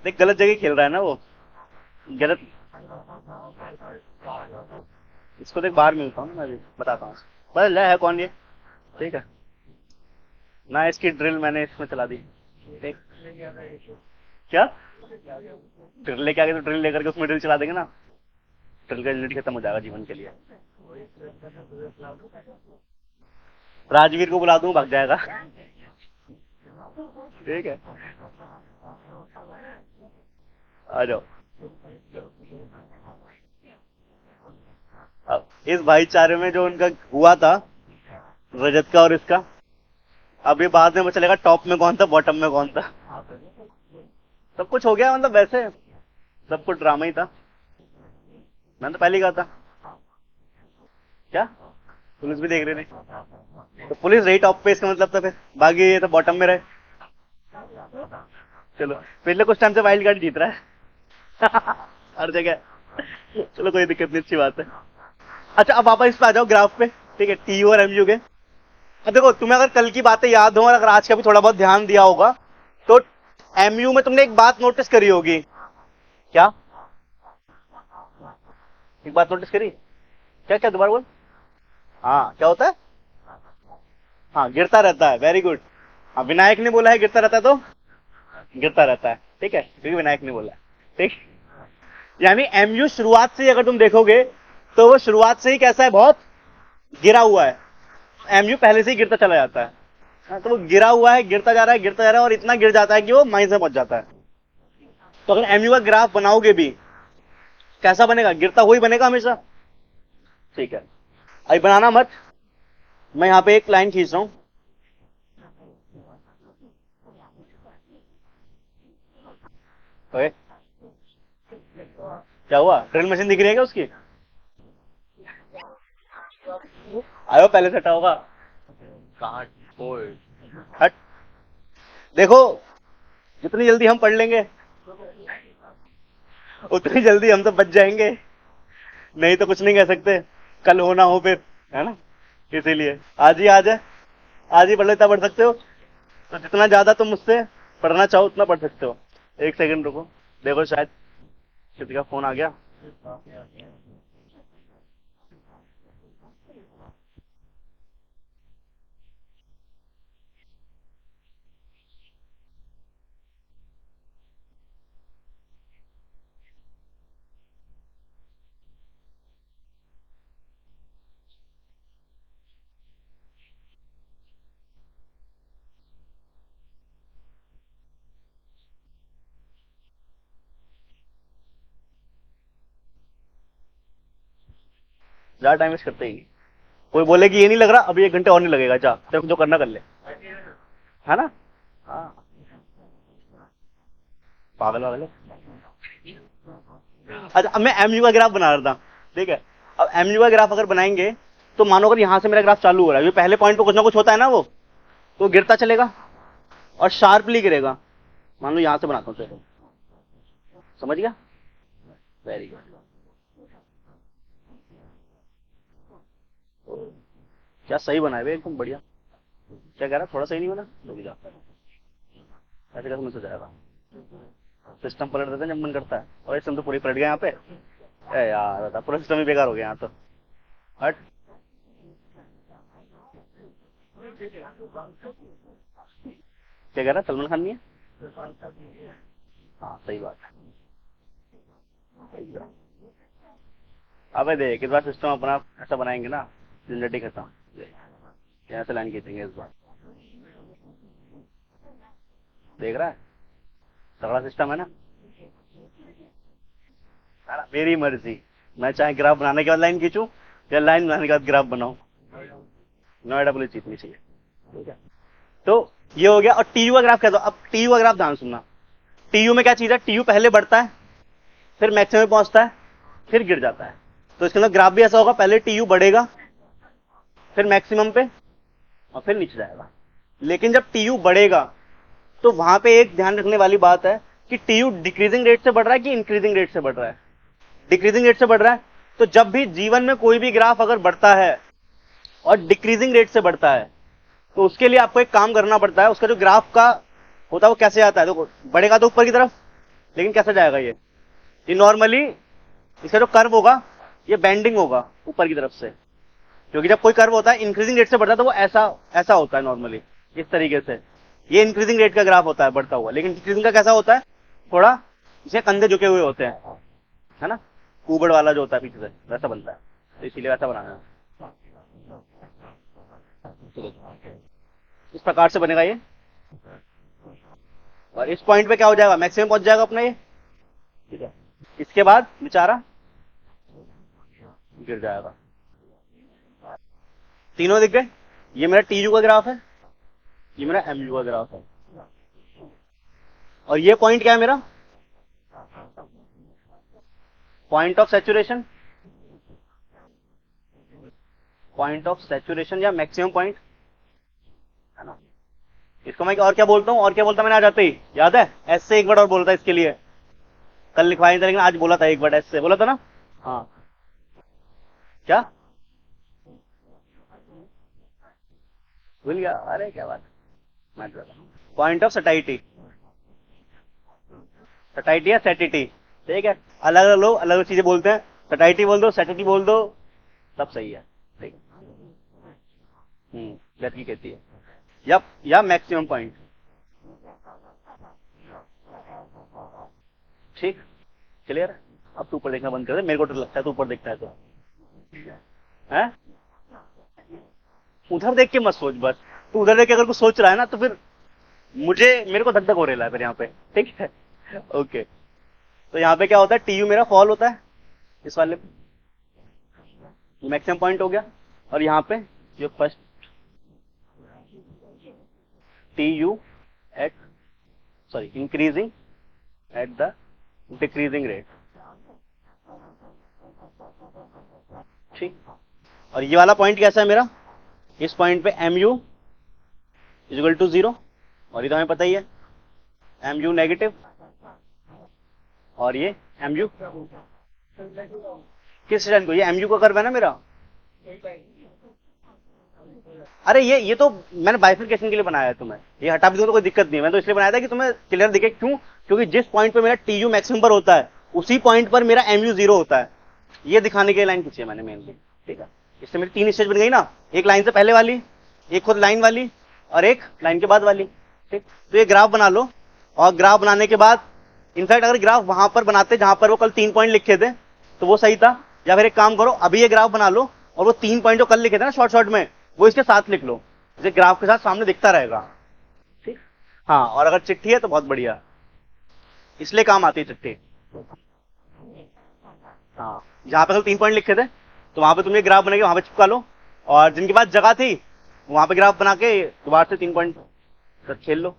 देख गलत जगह खेल रहा है ना वो, गलत। इसको देख, बाहर मिलता हूँ मैं भी, बताता हूँ। बस ले है कौन ये, ठीक है ना? इसकी ड्रिल मैंने इसमें चला दी, देख। क्या ड्रिल लेके आ गए तो ड्रिल लेकर के उसमें ड्रिल चला देंगे ना, ड्रिल का यूनिट खत्म हो जाएगा जीवन के लिए। राजवीर को बुला दूं, भाग जाएगा, ठीक है? आ जाओ। अब इस भाईचारे में जो उनका हुआ था, रजत का और इसका, अब ये बाद में पता चलेगा टॉप में कौन था बॉटम में कौन था। सब कुछ हो गया, मतलब वैसे सब कुछ ड्रामा ही था, मैंने तो पहले ही कहा था। क्या पुलिस भी देख रही थी? तो पुलिस रही टॉप पे, इसका मतलब था फिर बाकी ये तो बॉटम में रहे। चलो, पिछले कुछ टाइम से वाइल्ड कार्ड जीत रहा है हर जगह। चलो कोई दिक्कत नहीं, अच्छी बात है। अच्छा अब वापस इस पे आ जाओ, ग्राफ पे, ठीक है? टी और एमयू के। अब देखो, तुम्हें अगर कल की बातें याद हो और अगर आज का भी थोड़ा बहुत ध्यान दिया होगा, तो एमयू में तुमने एक बात नोटिस करी होगी। क्या? एक बात नोटिस करी? क्या क्या, दोबारा बोल। हाँ, क्या होता है? हाँ, गिरता रहता है, वेरी गुड। हाँ, विनायक ने बोला है गिरता रहता है, तो गिरता रहता है, ठीक है? क्योंकि विनायक ने बोला है, ठीक। यानी एमयू शुरुआत से ही अगर तुम देखोगे तो वो शुरुआत से ही कैसा है, बहुत गिरा हुआ है। एमयू पहले से ही गिरता चला जाता है। हाँ, तो वो गिरा हुआ है, गिरता जा रहा है, गिरता जा रहा है, और इतना गिर जाता है कि वो माइनस में पहुंच जाता है। तो अगर एमयू का ग्राफ बनाओगे भी, कैसा बनेगा? गिरता हुआ ही बनेगा हमेशा, ठीक है? अभी बनाना मत, मैं यहां पे एक लाइन खींच रहा हूं। ओए, क्या हुआ? ड्रिल मशीन दिख रही है क्या उसकी? आयो, पहले से हटा होगा। कहाँ? ओए, हट। देखो, जितनी जल्दी हम पढ़ लेंगे उतनी जल्दी हम तो बच जाएंगे, नहीं तो कुछ नहीं कह सकते, कल हो ना हो फिर, है ना? इसीलिए आज ही आ जाए, आज ही पढ़ लो, इतना पढ़ सकते हो तो जितना ज्यादा तुम मुझसे पढ़ना चाहो उतना पढ़ सकते हो। एक सेकंड रुको, देखो शायद किसी का फोन आ गया। ज्यादा टाइम वेस्ट करते ही नहीं। कोई बोले कि ये नहीं लग रहा, अभी 1 घंटे और नहीं लगेगा, जा तेरे को जो करना कर ले, है ना? हाँ, पागल वागल है। अच्छा, अब मैं एमयू का ग्राफ बना रहा था, ठीक है? अब एमयू का ग्राफ अगर बनाएंगे तो मानो अगर यहां से मेरा ग्राफ चालू हो रहा है, ये पहले पॉइंट पे कुछ ना कुछ होता है ना, वो तो गिरता चलेगा और शार्पली गिरेगा। मान लो यहां से बनाता हूँ, चलो, समझ गया? Very good. क्या सही बनाए हुए, एकदम बढ़िया। क्या कह रहा, थोड़ा सही नहीं बना? रुक जा, ऐसे कैसे मिस हो जाएगा? सिस्टम पलट देते हैं जब मन करता है, और सिस्टम तो पूरी पलट गया यहाँ पे। ए यार बता, पूरा सिस्टम ही बेकार हो गया यहाँ तो। हट। क्या कह रहा, सलमान खान नहीं है? हाँ, सही बात है। अबे देख, इस बार सिस्टम अपना ऐसा बनाएंगे ना, झंझट ही खत्म। यहाँ से लाइन खींचेंगे इस बार। देख रहा है, तगड़ा सिस्टम है ना। मेरी मर्जी, मैं चाहे ग्राफ बनाने के बाद लाइन खींचूं या लाइन बनाने के बाद ग्राफ बनाऊं, नोएडा पुलिस जीतनी चाहिए। ठीक है, तो ये हो गया। और टीयू का ग्राफ क्या था? अब टीयू का ग्राफ ध्यान सुनना। टीयू में क्या चीज है? टीयू पहले बढ़ता है, फिर मैक्सिमम पहुंचता है, फिर गिर जाता है। तो इसके अंदर ग्राफ भी ऐसा होगा, पहले टीयू बढ़ेगा, फिर मैक्सिमम पे, और फिर नीचे जाएगा। लेकिन जब टीयू बढ़ेगा तो वहां पे एक ध्यान रखने वाली बात है कि टीयू डिक्रीजिंग रेट से बढ़ रहा है कि इंक्रीजिंग रेट से बढ़ रहा है। डिक्रीजिंग रेट से बढ़ रहा है। तो जब भी जीवन में कोई भी ग्राफ अगर बढ़ता है और डिक्रीजिंग रेट से बढ़ता है, तो उसके लिए आपको एक काम करना पड़ता है। उसका जो ग्राफ का होता है वो कैसे आता है? तो बढ़ेगा तो ऊपर की तरफ, लेकिन कैसे जाएगा ये नॉर्मली इसका जो कर्व होगा ये बेंडिंग होगा ऊपर की तरफ से, क्योंकि जब कोई कर्व होता है इंक्रीजिंग रेट से बढ़ता है तो वो ऐसा होता है नॉर्मली, इस तरीके से। ये इंक्रीजिंग रेट का ग्राफ होता है बढ़ता हुआ। लेकिन डिक्रीजिंग का कैसा होता है? थोड़ा इसे कंधे झुके हुए होते हैं, है ना, कुबड़ वाला जो होता है पीछे से, वैसा बनता है। तो इसीलिए वैसा बनाना है, इस प्रकार से बनेगा ये। और इस पॉइंट पे क्या हो जाएगा? मैक्सिमम पहुंच जाएगा अपना ये। ठीक है, इसके बाद बेचारा गिर जाएगा। तीनों दिख गए। ये मेरा टीयू का ग्राफ है, ये मेरा एमयू का ग्राफ है, और ये पॉइंट क्या है मेरा? Point of saturation, point of saturation या मैक्सिमम पॉइंट, है ना। इसको मैं और क्या बोलता हूं? और क्या बोलता मैंने आज आते ही, याद है? एस से एक वर्ड और बोलता है इसके लिए, कल लिखवाया था लेकिन आज बोला था एक वर्ड, एस से बोला था ना। हाँ, क्या भूल गया? अरे क्या बात, पॉइंट ऑफ सटाइटी, सटाइटी या सेटिटी। ठीक है, अलग अलग लोग अलग अलग चीजें बोलते हैं। सटाइटी बोल दो, सेटिटी बोल दो, सब सही है। ठीक, लड़की कहती है या मैक्सिमम पॉइंट। ठीक, क्लियर। अब तू ऊपर देखना बंद कर दे, मेरे को तो लगता है तू ऊपर देखता है तो है। उधर देख के मत सोच बस। तू उधर देख के अगर कुछ सोच रहा है ना तो फिर मेरे को धक धक हो रहा है फिर यहाँ पे। ठीक है, ओके। तो यहाँ पे क्या होता है? टीयू मेरा फॉल होता है इस वाले पे, मैक्सिमम पॉइंट हो गया। और यहाँ पे जो first TU at increasing at the decreasing rate. ठीक, और ये वाला पॉइंट कैसा है मेरा? इस पॉइंट पे एम यू इक्वल टू 0, और ये तो हमें पता ही है एम यू नेगेटिव, और ये एम यू किस लाइन को? ये एम यू का कर्व है ना मेरा। अरे ये तो मैंने बाइफिकेशन के लिए बनाया है। तुम्हें ये हटा भी दूं तो कोई दिक्कत नहीं है। मैं तो इसलिए बनाया था कि तुम्हें क्लियर दिखे। क्यों? क्योंकि जिस पॉइंट पे मेरा टीयू मैक्सिमम पर होता है उसी पॉइंट पर मेरा एमयू 0 होता है। ये दिखाने के लिए लाइन खींची है मैंने मेनली। ठीक है, इससे मेरी 3 स्टेज बन गई ना, एक लाइन से पहले वाली, एक खुद लाइन वाली, और एक लाइन के बाद वाली। ठीक, तो ये ग्राफ बना लो। और ग्राफ बनाने के बाद इनफैक्ट अगर ग्राफ वहां पर बनाते जहां पर वो कल 3 पॉइंट लिखे थे तो वो सही था। या फिर एक काम करो, अभी ये ग्राफ बना लो और वो 3 पॉइंट जो कल लिखे थे ना शॉर्ट शॉर्ट में, वो इसके साथ लिख लो, इसे ग्राफ के साथ सामने दिखता रहेगा। ठीक, हाँ, और अगर चिट्ठी है तो बहुत बढ़िया, इसलिए काम आती है चिट्ठी। हाँ, जहां पे कल 3 पॉइंट लिखे थे तो वहां पे तुम ये ग्राफ बना के वहां पे चिपका लो, और जिनके पास जगह थी वहां पे ग्राफ बना के दोबारा से 3 पॉइंट खेल लो।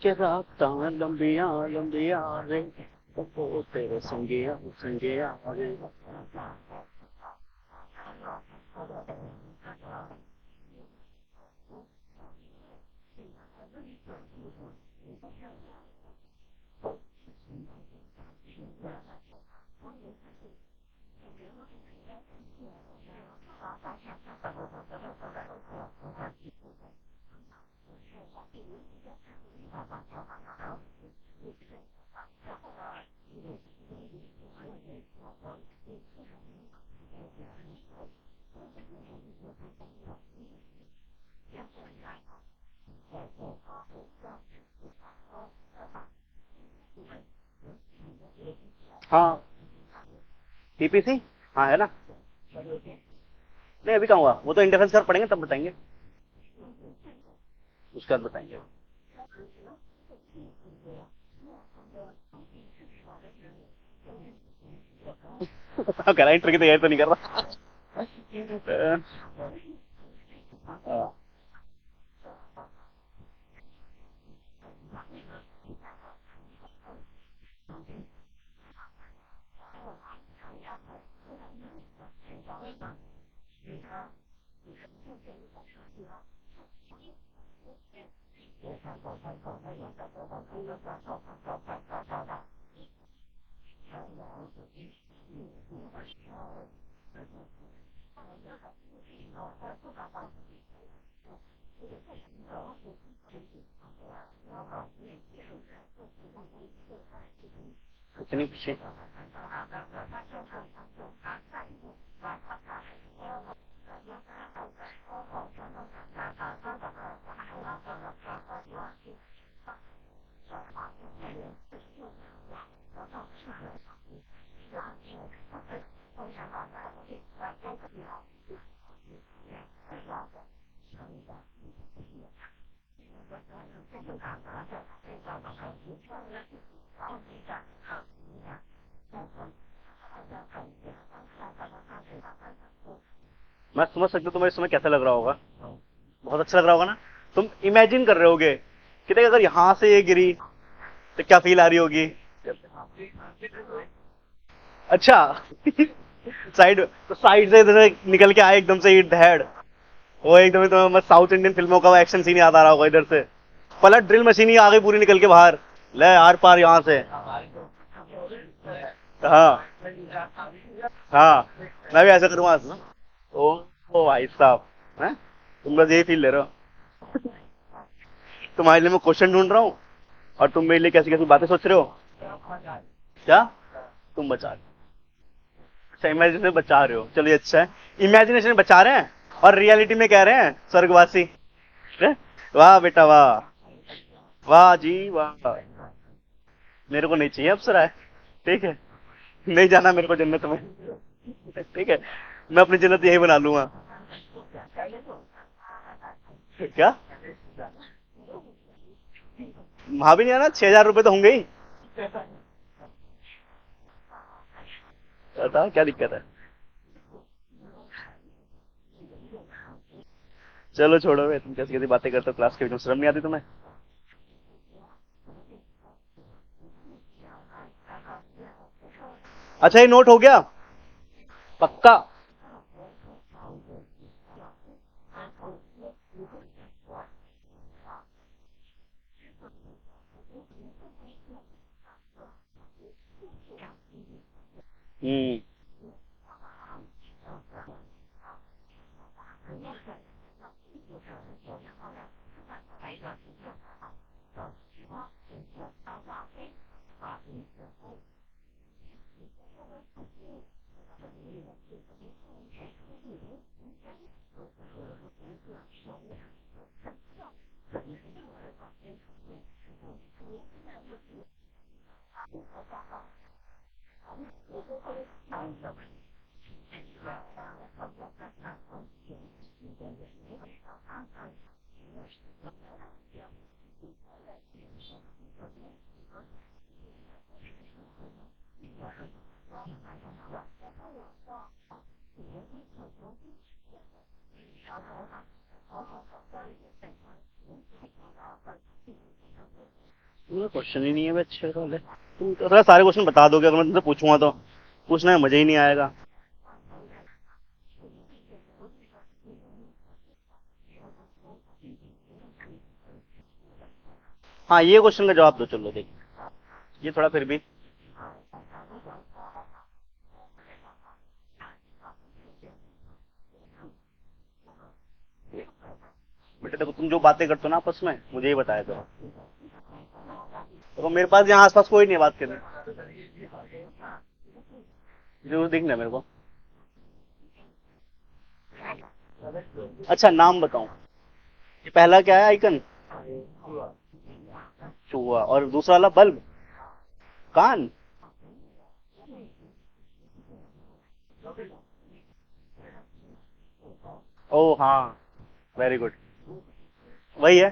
के रात लंबिया लंबिया रे, ओ तेरे संगिया संगिया रे। हाँ, टीपीसी, हाँ है ना। नहीं अभी कहाँ हुआ, वो तो इंटरफेस कर पड़ेंगे तब बताएंगे, उसके बाद बताएंगे। कह रहा इंटर की तैयारी तो नहीं कर रहा। हाँ, कुछ नहीं पीछे। मैं समझ सकता हूँ तुम्हें इस समय कैसा लग रहा होगा, बहुत अच्छा लग रहा होगा ना। तुम इमेजिन कर रहे होगे कि देख अगर यहां से ये गिरी तो क्या फील आ रही होगी। अच्छा। साइड तो साइड से इधर से निकल के आए एकदम से हिट हेड, वो एकदम तो मैं साउथ इंडियन फिल्मों का वो एक्शन सीन याद आ रहा होगा इधर से, पलट ड्रिल मशीन ही आ गई पूरी निकल के बाहर, ले आर पार यहाँ से। हाँ हाँ, मैं भी ऐसा करूंगा ना। ओ भाई साहब, हैं तुम बस यही फील ले रहे हो। तुम्हारे लिए मैं क्वेश्चन ढूंढ रहा हूँ और तुम मेरे लिए कैसी कैसी बातें सोच रहे हो। क्या तुम बचा रहे हो? अच्छा इमेजिनेशन बचा रहे हो, चलिए अच्छा है। इमेजिनेशन बचा रहे हैं और रियलिटी में कह रहे हैं स्वर्गवासी। हैं? वाह बेटा वाह, वाह जी वाह। मेरे को नहीं चाहिए अप्सरा है, ठीक है, नहीं जाना मेरे को जन्नत में, ठीक है, मैं अपनी जन्नत यही बना लूंगा। क्या, वहां भी नहीं आना, 6,000 रुपए तो होंगे ही। बताओ क्या दिक्कत है। चलो छोड़ो बे, तुम कैसी कैसी बातें करते हो क्लास के बीच में, शर्म नहीं आती तुम्हें। अच्छा ये नोट हो गया पक्का। हम्म। क्वेश्चन ही नहीं है बे, अच्छे वाले तुम तो थोड़ा सारे क्वेश्चन बता दोगे अगर मैं तुमसे पूछूंगा तो, पूछने में मजा ही नहीं आएगा। हाँ ये क्वेश्चन का जवाब दो, चलो देख, ये थोड़ा फिर भी। बेटे देखो तुम जो बातें करते हो ना आपस में मुझे ही बताया करो। देखो मेरे पास यहाँ आसपास कोई नहीं है बात करने, जो दिखना है मेरे को। अच्छा नाम बताऊं, ये पहला क्या है आइकन, चूहा, और दूसरा वाला बल्ब, कान, ओ हाँ, वेरी गुड। वही है,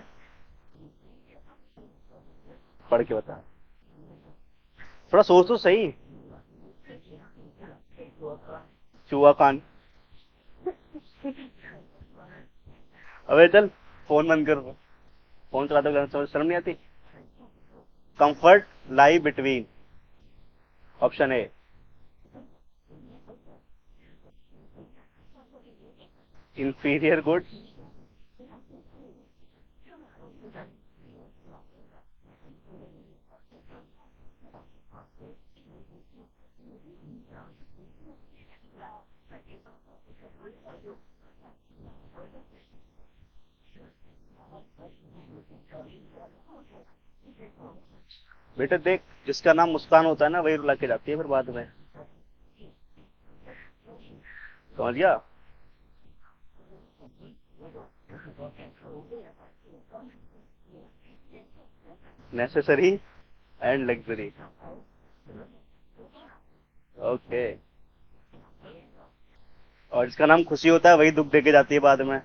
पढ़ के बता, थोड़ा सोच तो सही। चूहा खान। अबे चल, फोन बंद कर। फोन चलाते हुए समझ शर्म नहीं आती। Comfort lie between, option A, inferior goods, बेटे देख, जिसका नाम मुस्कान होता है ना, वही रुला के जाती है फिर बाद में, समझ गया। Necessary and luxury, okay. और जिसका नाम खुशी होता है वही दुख देके जाती है बाद में,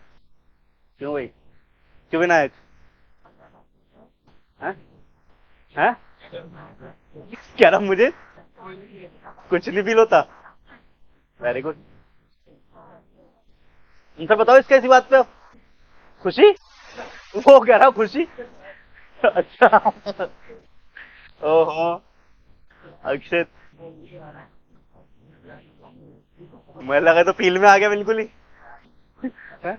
क्यों भाई? क्यों विनायक? हैं? हैं? क्या नाम मुझे कुछ नहीं फील होता? Very good. आंसर बताओ इसका इसी बात पे। खुशी, वो कह रहा खुशी। अच्छा, ओहो, अक्षित, मुझे लगा तो फील में आ गया बिल्कुल ही। हैं?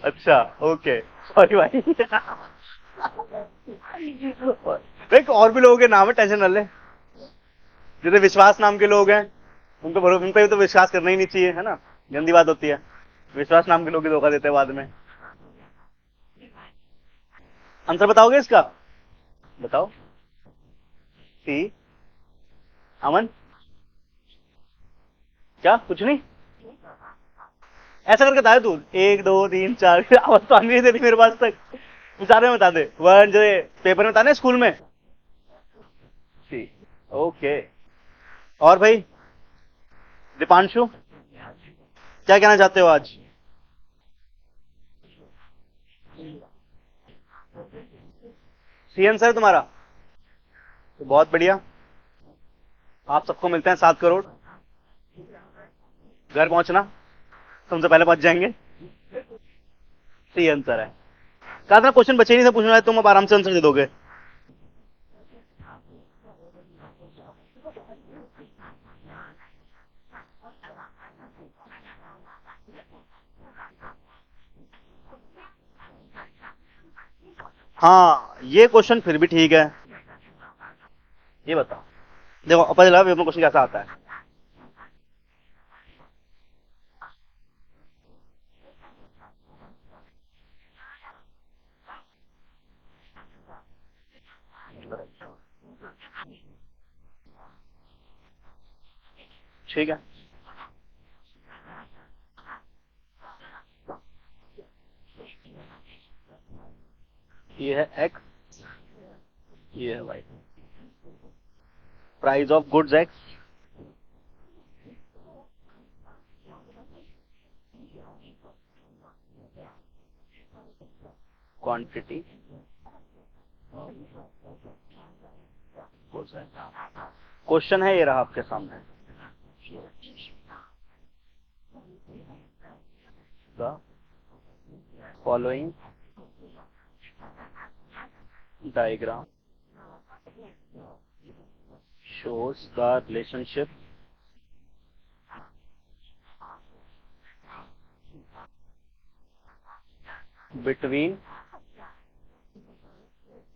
अच्छा, ओके, सॉरी भाई। देख, और भी लोगों के नाम है, टेंशन न ले। जैसे विश्वास नाम के लोग हैं, उन पे तो विश्वास करना ही नहीं चाहिए, है ना? गंदी बात होती है। विश्वास नाम के लोग ही धोखा देते हैं बाद में। आंसर बताओगे इसका? बताओ। सी, अमन, क्या कुछ नहीं? ऐसा करके बता दे तू, एक दो तीन चार। आवाज तो आनी नहीं दे रही मेरे पास तक। विचार में बता दे, वन जो पेपर में बताने स्कूल में। सी, ओके। और भाई, दीपांशु, क्या कहना चाहते हो आज? सी आंसर है तुम्हारा, तो बहुत बढ़िया। आप सबको मिलते हैं 7 करोड़। घर पहुंचना, तुमसे पहले पहुंच जाएंगे। सी आंसर है। कहा था क्वेश्चन बचे नहीं थे पूछना है, तुम अब आराम से आंसर दे दोगे। हाँ, ये क्वेश्चन फिर भी ठीक है। ये बताओ, देखो पता चला पेपर में क्वेश्चन कैसा आता है। ठीक है, ये है एक्स, ये है Y. Price of goods X, quantity goods X. Question है ये रहा आपके सामने। The following diagram shows the relationship between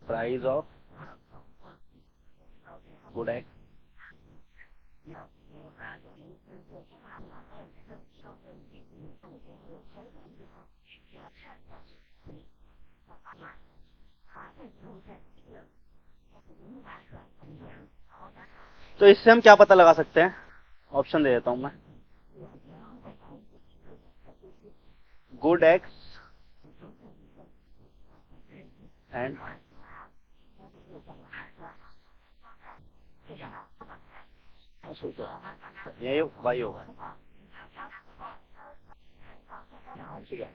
price of good egg तो इससे हम क्या पता लगा सकते हैं? ऑप्शन दे देता हूं मैं। गुड एग्स एंड, ये वाई होगा। ठीक है।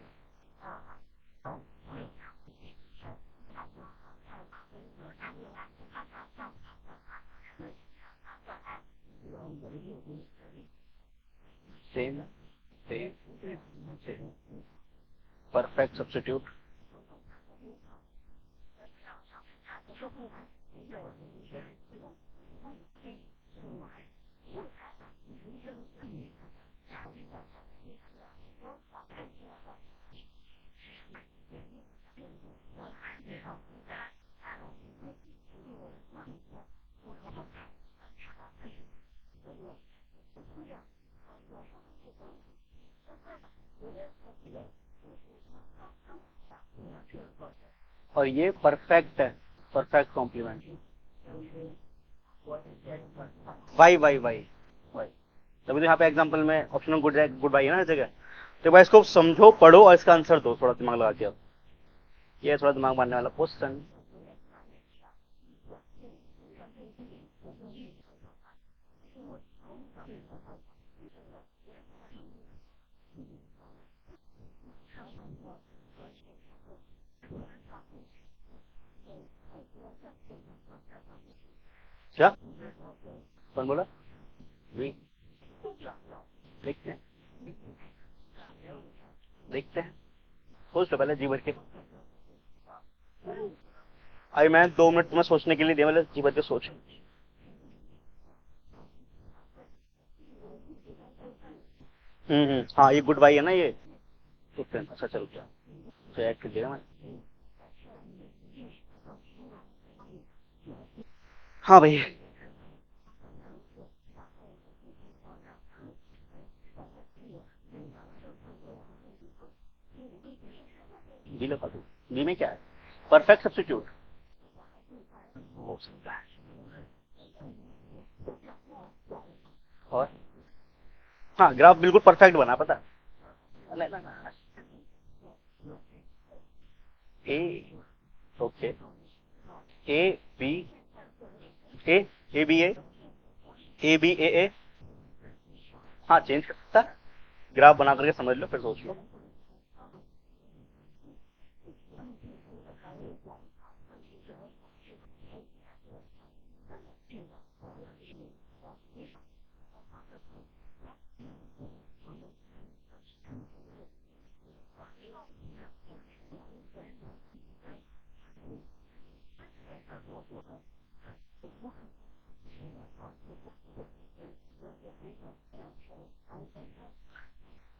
Same same same, perfect substitute. और ये परफेक्ट है, perfect complement. Y Y Y Y, तभी तो यहाँ पे एग्जांपल में ऑप्शन में गुड बाई है ना हर जगह। तो भाई इसको समझो, पढ़ो और इसका आंसर दो थोड़ा दिमाग लगा के। अब ये थोड़ा दिमाग मारने वाला क्वेश्चन। क्या कौन बोला? वी, देखते हैं देखते हैं, सोच लो पहले जी भर के। अभी मैं 2 मिनट तुम्हें सोचने के लिए दिया, पहले जी भर के सोच। हाँ ये गुड बाई है ना ये। अच्छा चल गया, तो ऐड कर दिया मैं। हाँ भाई, बी लगा दो। बी में क्या है? परफेक्ट सब्स्टिट्यूट हो सकता है। और हाँ, ग्राफ बिल्कुल परफेक्ट बना, पता है ना। A, okay, A B A, A B A B A. हाँ चेंज कर सकता है, ग्राफ बना करके समझ लो फिर सोच लो।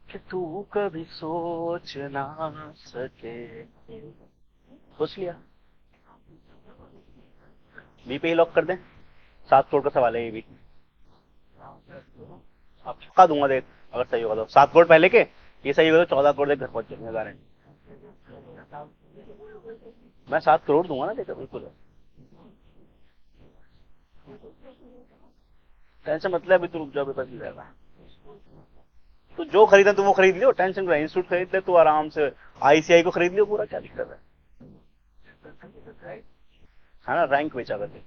कि तू कभी सोच ना सके। सोच लिया? बी पे ही लॉक कर दें? 7 करोड़ का सवाल है ये भी। अब छक्का दूंगा देख, अगर सही होगा तो 7 करोड़ पहले के, ये सही होगा तो 14 करोड़ देख घर पहुंच जाएंगे गारंटी। मैं 7 करोड़ दूंगा ना देखो, बिल्कुल। टेंशन मतलब अभी तू रुक जाओ, पता चल जाएगा। तो जो खरीदा तू वो खरीद लियो, टेंशन क्या, इंस्टीट्यूट खरीद ले तू आराम से, आईसीआई को खरीद लियो पूरा, क्या दिक्कत है ना, रैंक बेचा करके।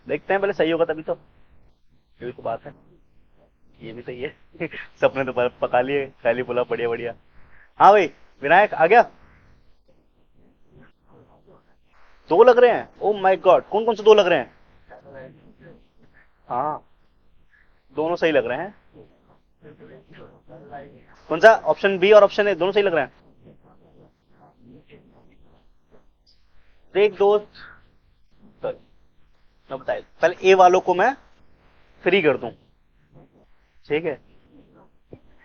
देखते हैं पहले सही होगा तभी तो, ये भी तो बात है। ये भी सही है सपने तो पका लिए, खाली पुलाव बढ़िया बढ़िया। हाँ भाई, विनायक आ गया। 2 लग रहे हैं? ओ माय गॉड, कौन कौन से 2 लग रहे हैं? हाँ, दोनों सही लग रहे हैं। कौन सा? ऑप्शन बी और ऑप्शन ए दोनों सही लग रहे हैं। देख दोस्त, मैं बताए पहले ए वालों को मैं फ्री कर दूं, ठीक है?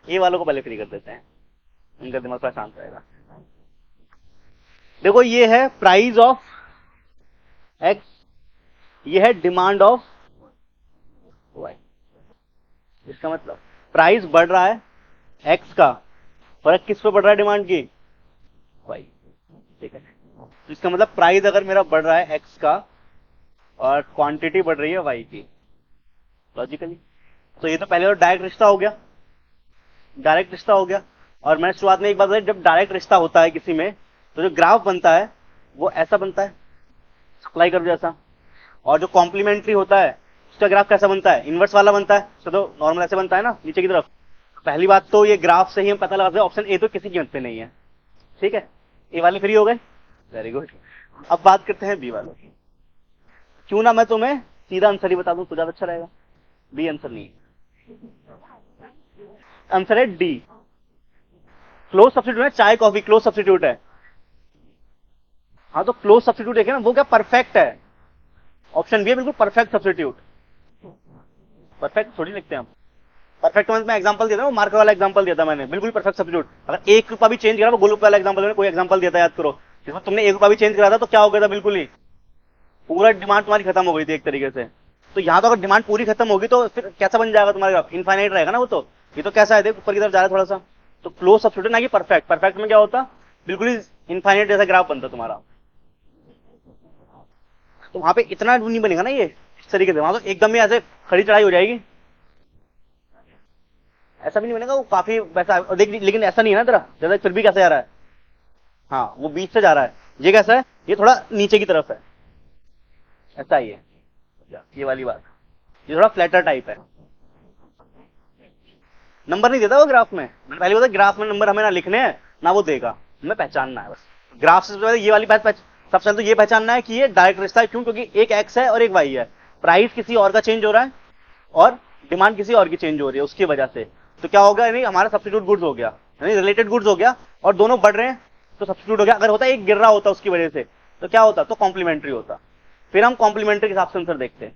ए वालों को पहले फ्री कर देते हैं, उनका दिमाग थोड़ा शांत रहेगा। देखो ये है प्राइस ऑफ एक्स, ये है डिमांड ऑफ वाई। इसका मतलब प्राइस बढ़ रहा है एक्स का, फर्क किस पे बढ़ रहा है डिमांड की? वाई, ठीक है। तो इसका मतलब प्राइस अगर मेरा बढ़ रहा है एक्स का और क्वांटिटी बढ़ रही है वाई की, लॉजिकली तो ये तो पहले तो डायरेक्ट रिश्ता हो गया, डायरेक्ट रिश्ता हो गया। और मैंने शुरुआत में एक बात बताई, जब डायरेक्ट रिश्ता होता है किसी में तो जो ग्राफ बनता है वो ऐसा बनता है, सप्लाई कर्व जैसा। और जो कॉम्प्लीमेंट्री होता है उसका ग्राफ कैसा बनता है? इनवर्स वाला बनता है, तो नॉर्मल ऐसे बनता है ना नीचे की तरफ। पहली बात तो ये ग्राफ से ही हम पता लगा सकते हैं ऑप्शन ए तो किसी कीमत पे नहीं है। ठीक है, ए वाले फ्री हो गए, वेरी गुड। अब बात करते हैं बी वालों की। क्यों ना मैं तुम्हें सीधा आंसर ही बता दूं तो ज्यादा अच्छा रहेगा। बी आंसर नहीं है, आंसर है डी, क्लोज सब्स्टिट्यूट है। चाय कॉफी क्लोज सब्स्टिट्यूट है। हाँ तो क्लोज सब्स्टिट्यूट देखे ना, वो क्या परफेक्ट है। ऑप्शन बी है बिल्कुल परफेक्ट सब्स्टिट्यूट। परफेक्ट थोड़ी लिखते हैं हम। परफेक्ट मींस मैं एग्जांपल दिया था, वो मार्कर वाला एग्जांपल दिया था मैंने, बिल्कुल परफेक्ट सब्स्टिट्यूट। अगर एक रुपया भी चेंज करा, वो गोलक वाला एग्जांपल मैंने कोई एग्जांपल दिया था, याद करो, जिसमें तुमने एक रुपया भी चेंज करा था तो क्या हो गया था, बिल्कुल ही पूरा डिमांड तुम्हारी खत्म हो गई थी एक तरीके से। तो यहाँ तो अगर डिमांड पूरी खत्म होगी तो फिर कैसा बन जाएगा तुम्हारा ग्राफ, इनफाइनाइट रहेगा ना वो तो। ये तो कैसा है, देख ऊपर की तरफ जा रहा है थोड़ा सा। तो क्लोज सब्स्टिट्यूट ना कि परफेक्ट। परफेक्ट में क्या होता, बिल्कुल ही इनफाइनाइट जैसा ग्राफ बनता तुम्हारा। तो वहां पे इतना नहीं बनेगा ना ये इस तरीके से, वहां तो एकदम ही ऐसे खड़ी चढ़ाई हो जाएगी। ऐसा भी नहीं बनेगा, वो काफी वैसा और देख, लेकिन ऐसा नहीं है ना तेरा, जैसा फिर भी कैसे जा रहा है। हाँ वो बीच से जा रहा है, ये कैसा है, ये थोड़ा नीचे की तरफ है, ऐसा ही है ये वाली बात। ये थोड़ा फ्लैटर टाइप है। नंबर नहीं देता वो ग्राफ में, मैंने पहले बोला ग्राफ में नंबर हमें ना लिखने हैं ना वो देगा, हमें पहचानना है बस। ग्राफ से सबसे पहले ये वाली बात सबसे पहले तो ये पहचानना है कि ये डायरेक्ट रिश्ता है। क्यों, क्योंकि एक एक्स है और एक वाई है, प्राइस किसी और का चेंज हो रहा है और डिमांड किसी और की चेंज हो रही है, उसकी वजह से। तो क्या होगा, यानी हमारा सब्स्टिट्यूट गुड्स हो गया, यानी रिलेटेड गुड्स हो गया, और दोनों बढ़ रहे हैं तो सब्स्टिट्यूट हो गया। अगर होता एक गिर रहा होता उसकी वजह से तो क्या होता, तो कॉम्प्लीमेंट्री होता। फिर हम कॉम्प्लीमेंट्री के हिसाब से आंसर देखते हैं।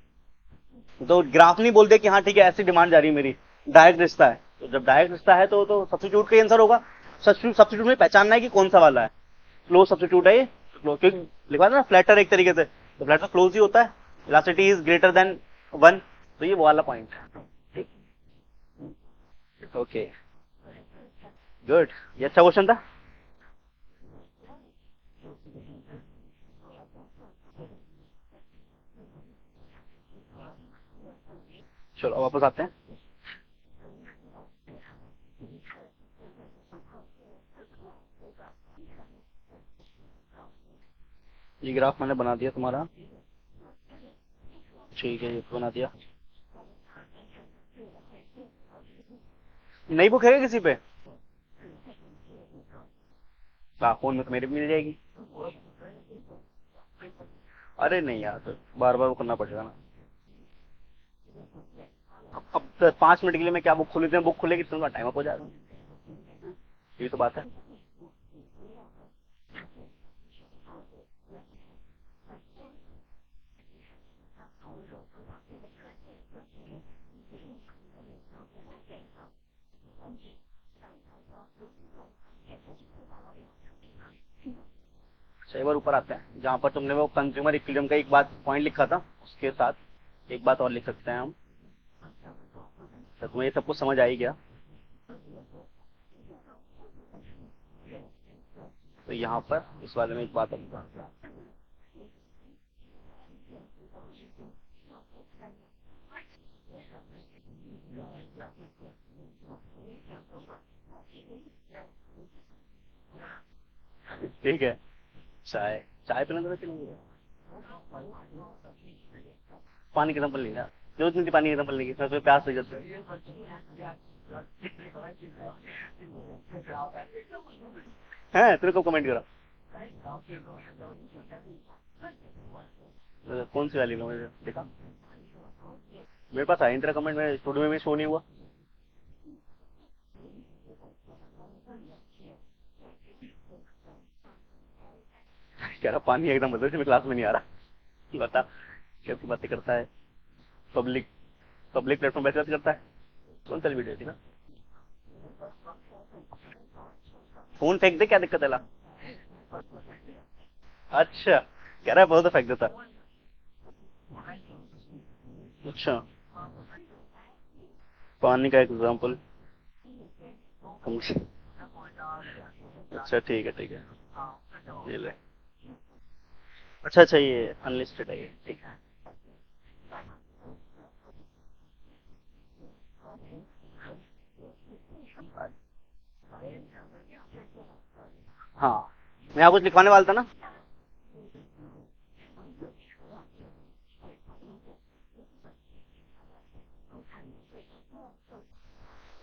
तो ग्राफ नहीं बोलते कि हाँ ठीक है ऐसी डिमांड जा रही है मेरी, डायरेक्ट रिश्ता है। तो जब डायरेक्ट रिश्ता है तो सब्स्टिट्यूट का आंसर होगा। सब्स्टिट्यूट में पहचानना है कि कौन सा वाला है, क्लोज सब्स्टिट्यूट है ये। क्योंकि लिखा था ना फ्लैटर एक तरीके से, तो फ्लैटर क्लोज ही होता है, इलास्टिसिटी इज ग्रेटर देन 1, तो ये वो वाला पॉइंट है। ठीक, ओके गुड, ये अच्छा क्वेश्चन था। चलो अब वापस आते हैं। ये ग्राफ मैंने बना दिया तुम्हारा, ठीक है ये बना दिया। नई बुक है क्या किसी पे? फोन में तो मेरे भी मिल जाएगी। अरे नहीं यार, तो बार बार वो करना पड़ेगा ना। अब 5 मिनट के लिए मैं क्या बुक खोल लेते हैं, बुक खुलेगी तो टाइम अप हो जाएगा, ये तो बात है। अच्छा एक बार ऊपर आते हैं, जहां पर तुमने वो कंज्यूमर इक्विलिब्रियम का एक बात पॉइंट लिखा था, उसके साथ एक बात और लिख सकते हैं हम। तो तुम्हें ये सब कुछ समझ आई क्या? तो यहाँ पर इस वाले में एक बात और, ठीक है, चाय चाय पीना तो नहीं, पानी का सैंपल लेना, जरूरत नहीं थी पानी का सैंपल लेगी, फिर प्यास लग जाती है। तेरे को कमेंट करा, कौन सी वाली मैंने देखा, मेरे पास आया तेरा कमेंट, मेरे स्टूडियो में भी शो नहीं हुआ। कह रहा पानी एकदम बदल से, मैं क्लास में नहीं आ रहा। बता कैसी बातें करता है, पब्लिक पब्लिक प्लेटफॉर्म पे बात करता है। कौन सा वीडियो थी ना, फोन फेंक दे क्या दिक्कत है ला। अच्छा कह रहा है बहुत फेंक देता। अच्छा पानी का एग्जाम्पल, अच्छा ठीक है ठीक है, ये ले। अच्छा अच्छा ये अनलिस्टेड है ये, ठीक है। हाँ मैं यहाँ कुछ लिखवाने वाला था ना।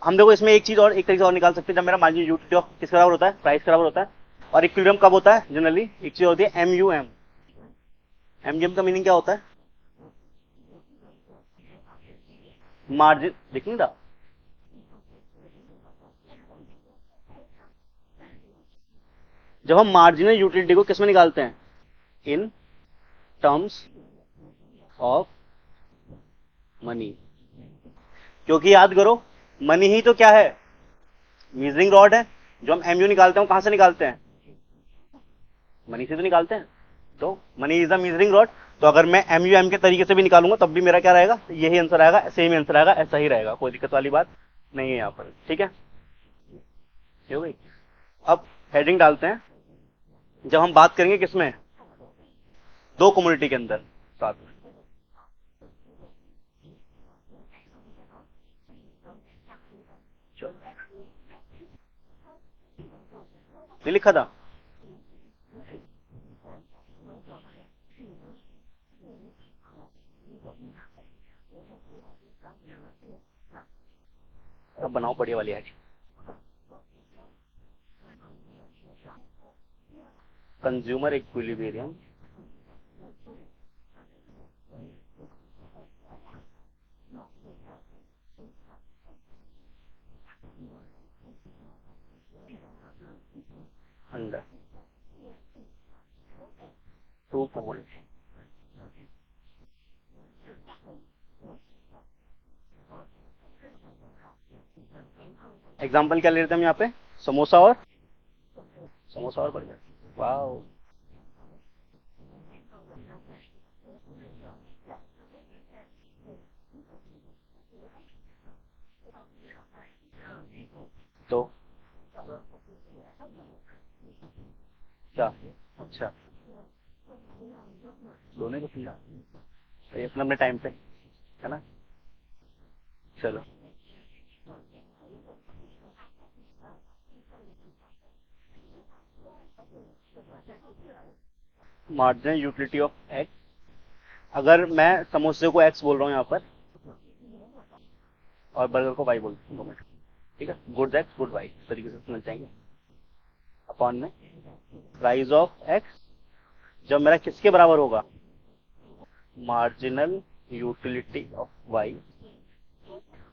हम देखो इसमें एक चीज और एक तरीके से और निकाल सकते हैं, जब मेरा मार्जिनल यूटिलिटी ऑफ किस बराबर होता है, प्राइस के बराबर होता है। और इक्विलिब्रियम कब होता है जनरली, एक चीज होती है MUM। MUM का मीनिंग क्या होता है, मार्जिन, दिख नहीं रहा, जब हम मार्जिनल यूटिलिटी को किस में निकालते हैं, इन टर्म्स ऑफ मनी। क्योंकि याद करो, मनी ही तो क्या है, मीजरिंग रॉड है। जो हम MU निकालते हैं कहां से निकालते हैं, मनी से तो निकालते हैं। तो money is the measuring rod. तो अगर मैं MUM के तरीके से भी निकालूंगा तब भी मेरा क्या रहेगा, यही आंसर आएगा, सेम आंसर आएगा, ऐसा ही रहेगा, कोई दिक्कत वाली बात नहीं है यहाँ पर। ठीक है, ये हो गई। अब हेडिंग डालते हैं, जब हम बात करेंगे किसमें, दो कम्युनिटी के अंदर साथ में। ये लिखा था, अब बनाओ बढ़िया वाली है। Consumer equilibrium under to community. Example क्या ले रहे थे हम यहाँ पे, समोसा और बर्गर। वाओ, तो क्या, अच्छा दोनों को समझा, तो अपने अपने टाइम पे, है ना। चलो, मार्जिनल यूटिलिटी ऑफ एक्स, अगर मैं समोसे को एक्स बोल रहा हूँ यहाँ पर और बर्गर को वाई बोल रहा हूँ, ठीक है, गुड एक्स गुड वाई इस तरीके से समझ जाएंगे। अपॉन में प्राइस ऑफ एक्स, जब मेरा किसके बराबर होगा, marginal utility of Y,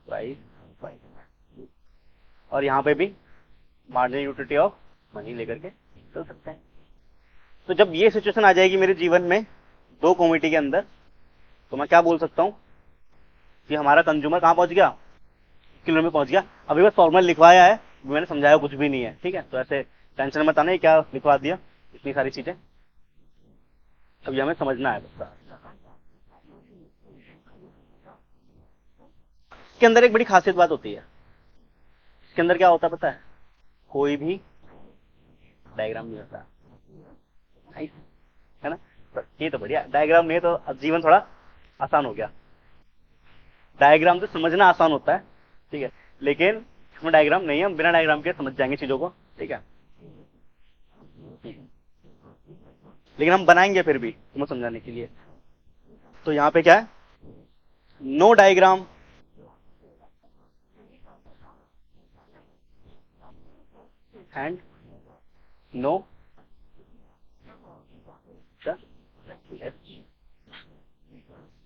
price Y. और यहाँ पे भी मार्जिनल यूटिलिटी ऑफ मनी लेकर के चल सकते हैं। तो जब ये सिचुएशन आ जाएगी मेरे जीवन में दो कम्युनिटी के अंदर, तो मैं क्या बोल सकता हूँ कि हमारा कंज्यूमर कहाँ पहुंच गया, किलो में पहुंच गया। अभी बस फॉर्मूला लिखवाया है, मैंने समझाया कुछ भी नहीं है, ठीक है। तो ऐसे टेंशन मत आना, क्या लिखवा दिया इतनी सारी चीजें, अभी हमें समझना है बस। इसके अंदर एक बड़ी खासियत बात होती है, इसके अंदर क्या होता है पता है, कोई भी डायग्राम नहीं होता, है ना। तो ये तो बढ़िया, डायग्राम नहीं तो अब जीवन थोड़ा आसान हो गया। डायग्राम से समझना आसान होता है, ठीक है, लेकिन इसमें डायग्राम नहीं है, हम बिना डायग्राम के समझ जाएंगे चीजों को, ठीक है। लेकिन हम बनाएंगे फिर भी तुम्हें समझाने के लिए। तो यहाँ पे क्या है, no diagram and no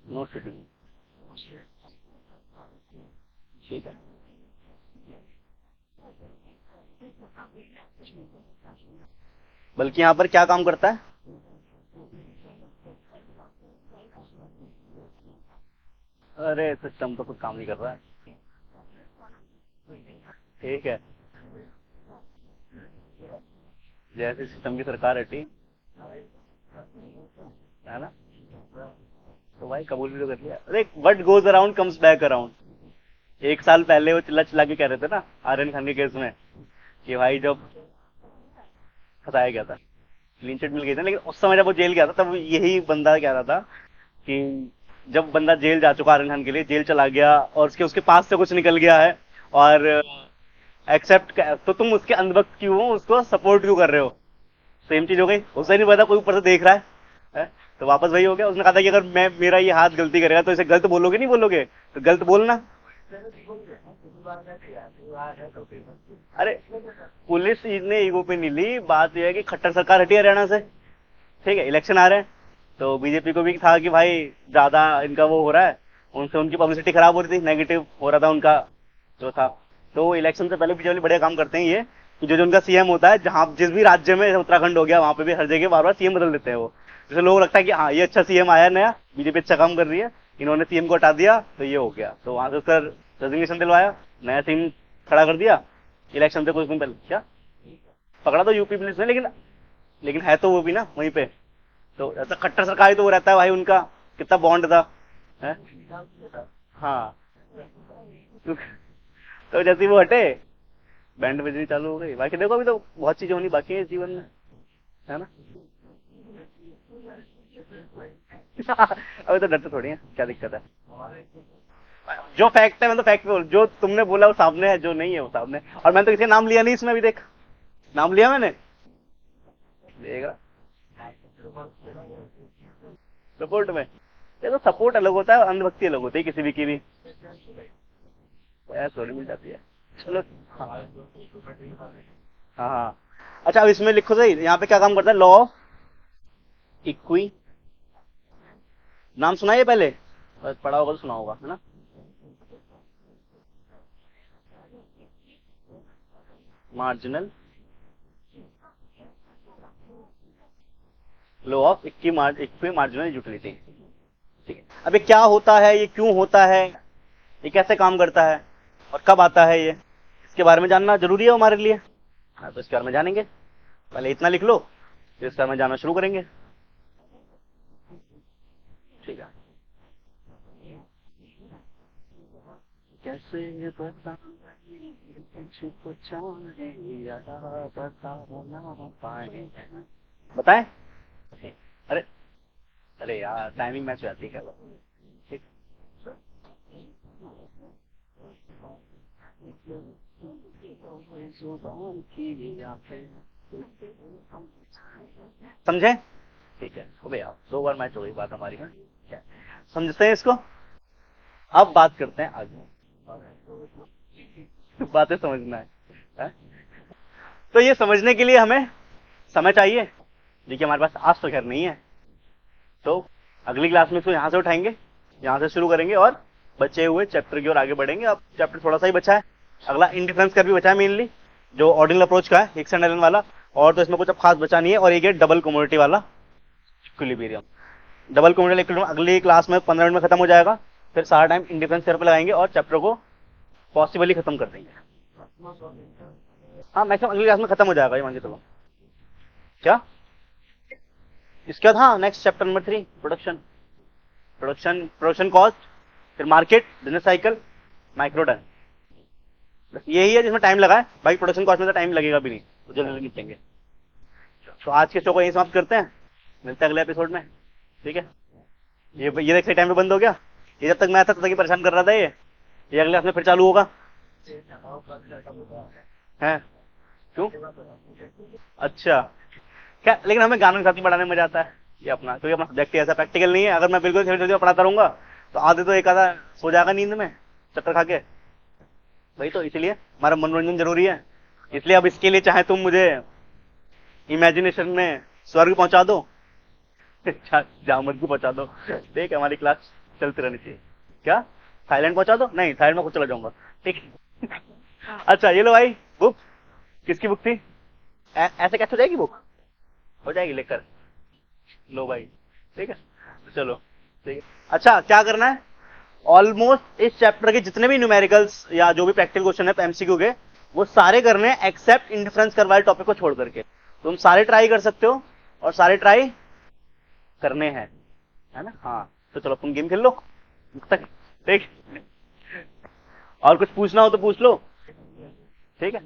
no schedule, ठीक है। बल्कि यहां पर क्या काम करता है, अरे सिस्टम तो कुछ काम नहीं कर रहा है, ठीक है। जैसे सिस्टम की सरकार हटी, है ना, तो भाई कबूल भी तो कर लिया। अरे what goes around comes back around. एक साल पहले वो चिल्ला चिल्ला के कह रहे थे ना आर्यन खान के केस में कि भाई जब फंसाया गया था, क्लीन चिट मिल गई थी, लेकिन उस समय जब वो जेल गया था तब यही बंदा कह रहा था कि जब बंदा जेल जा चुका आर्यन खान के लिए, जेल चला गया और उसके उसके पास से कुछ निकल गया है और एक्सेप्ट, तो तुम उसके अंधभक्त क्यों हो, उसको सपोर्ट क्यों कर रहे हो। सेम चीज हो गई, उसे नहीं पता कोई ऊपर से देख रहा है? तो वापस वही हो गया। उसने कहा था कि अगर मैं मेरा ये हाथ गलती करेगा तो इसे गलत बोलोगे नहीं बोलोगे, तो गलत बोलना, अरे पुलिस ने ईगो पे नहीं ली, बात यह है कि खट्टर सरकार हटी हरियाणा से, ठीक है, इलेक्शन आ रहे हैं, तो बीजेपी को भी था कि भाई ज्यादा इनका वो हो रहा है, उनसे उनकी पब्लिसिटी खराब हो रही थी, नेगेटिव हो रहा था उनका जो था। तो इलेक्शन से पहले बीजेपी बढ़िया काम करते हैं ये, कि जो जो उनका सीएम होता है, जहां जिस भी राज्य में, उत्तराखंड हो गया, वहां पे भी हर जगह बार बार सीएम बदल देते हैं वो। जैसे लोग लगता है कि हाँ ये अच्छा सीएम आया नया, बीजेपी अच्छा काम कर रही है, इन्होंने सीएम को हटा दिया तो ये हो गया, तो वहां से सर रेजिग्नेशन दिलवाया, नया सीएम खड़ा कर दिया, इलेक्शन से कुछ दिन पहले क्या पकड़ा तो यूपी पुलिस ने, लेकिन लेकिन है तो वो भी ना वहीं पे, तो ऐसा खट्टर सरकारी तो वो रहता है भाई, उनका कितना बॉन्ड था है? हाँ, तो जैसे ही वो हटे, बैंड बजनी चालू हो गई। बाकी देखो अभी तो बहुत चीजें होनी बाकी है जीवन में, है ना। अभी तो डरते थोड़ी है, क्या दिक्कत है। जो फैक्ट है मैं तो फैक्ट बोल, जो तुमने बोला वो सामने है, जो नहीं है वो सामने है। और मैंने तो किसी का नाम लिया नहीं इसमें, अभी देख नाम लिया मैंने, देख रहा सपोर्ट में। देखो सपोर्ट अलग होता है, अंधभक्ति अलग होती है किसी भी की भी, थोड़ी मिल जाती है। चलो हाँ हाँ हाँ। अच्छा अब इसमें लिखो सही, यहाँ पे क्या काम करता है, लॉ ऑफ इक्वी, नाम सुनाइए पहले, बस पढ़ा होगा तो सुना होगा, है ना। Marginal law of equi marginal utility, ठीक है। अब ये क्या होता है, ये क्यों होता है, ये कैसे काम करता है और कब आता है, ये इसके बारे में जानना जरूरी है हमारे लिए। हाँ, तो इसके बारे में जानेंगे, पहले इतना लिख लो, फिर इसके बारे में जानना शुरू करेंगे, ठीक है। कैसे बता तुझको चाहे या बता ना पाए, बताएं। अरे अरे यार टाइमिंग मैच हो जाती है क्या, ठीक। समझे, ठीक है। हो गया, 2 बार मैच हो गई बात हमारी, क्या समझते हैं इसको। अब बात करते हैं आगे, बातें समझना है? तो ये समझने के लिए हमें समय चाहिए, देखिए हमारे पास आज तो खैर नहीं है, तो अगली क्लास में इसको यहाँ से उठाएंगे, यहाँ से शुरू करेंगे और बचे हुए चैप्टर की ओर आगे बढ़ेंगे। अब चैप्टर थोड़ा सा ही बचा है, अगला इंडिफरेंस कर भी बचा है मेनली, जो ऑर्डिनल अप्रोच का है, एक्शन एलन वाला, और तो इसमें कुछ अब खास बचा नहीं है। और एक है डबल कम्युनिटी वाला इक्विलिब्रियम, डबल कम्युनिटी इक्विलिब्रियम अगली क्लास में 15 मिनट में खत्म हो जाएगा, फिर सारा टाइम इंडिफरेंस थ्योरम पे लगाएंगे और चैप्टर को पॉसिबली खत्म कर देंगे। हाँ मैक्सिमम अगली क्लास में खत्म हो जाएगा ये मान के चलो। क्या इसके बाद, हाँ next chapter number 3 production, production cost, फिर मार्केट, बिजनेस साइकिल, माइक्रोटन, बस यही है जिसमें टाइम लगा है। भाई प्रोडक्शन कॉस्ट में तो टाइम लगेगा भी नहीं, तो जल्दी निपटेंगे। तो आज के शो को यही समाप्त करते हैं, मिलते हैं अगले एपिसोड में, ठीक है। ये देख सही टाइम पे बंद हो गया, ये जब तक मैं था तब तक ही परेशान कर रहा था, ये अगले क्लास में फिर चालू होगा है। क्यों, अच्छा क्या, लेकिन हमें गानों के साथ ही पढ़ाने में मजा आता है, ये अपना क्योंकि अपना सब्जेक्ट ऐसा प्रैक्टिकल नहीं है। अगर मैं बिल्कुल थ्योरी पढ़ाता रहूंगा तो आधे तो एक आधा सो जाएगा नींद में चक्कर खा के, वही तो, इसलिए हमारा मनोरंजन जरूरी है। इसलिए अब इसके लिए चाहे तुम मुझे इमेजिनेशन में स्वर्ग पहुंचा दो, जामत भी पहुंचा दो, ठीक है, हमारी क्लास चलती रहनी चाहिए। क्या थाईलैंड पहुंचा दो, नहीं थाईलैंड में खुद चला जाऊंगा, ठीक। अच्छा ये लो भाई बुक, किसकी बुक थी, ऐसे कैसे हो जाएगी बुक, हो जाएगी लेकर लो भाई, ठीक है, चलो ठीक है। अच्छा क्या करना है, ऑलमोस्ट इस चैप्टर के जितने भी न्यूमेरिकल्स या जो भी प्रैक्टिकल क्वेश्चन है एमसीक्यू के, वो सारे करने हैं एक्सेप्ट इंडिफरेंस कर वाले टॉपिक को छोड़ करके। तुम सारे ट्राई कर सकते हो और सारे ट्राई करने हैं, है ना। हाँ तो चलो तुम गेम खेल लो तक, ठीक। और कुछ पूछना हो तो पूछ लो, ठीक है।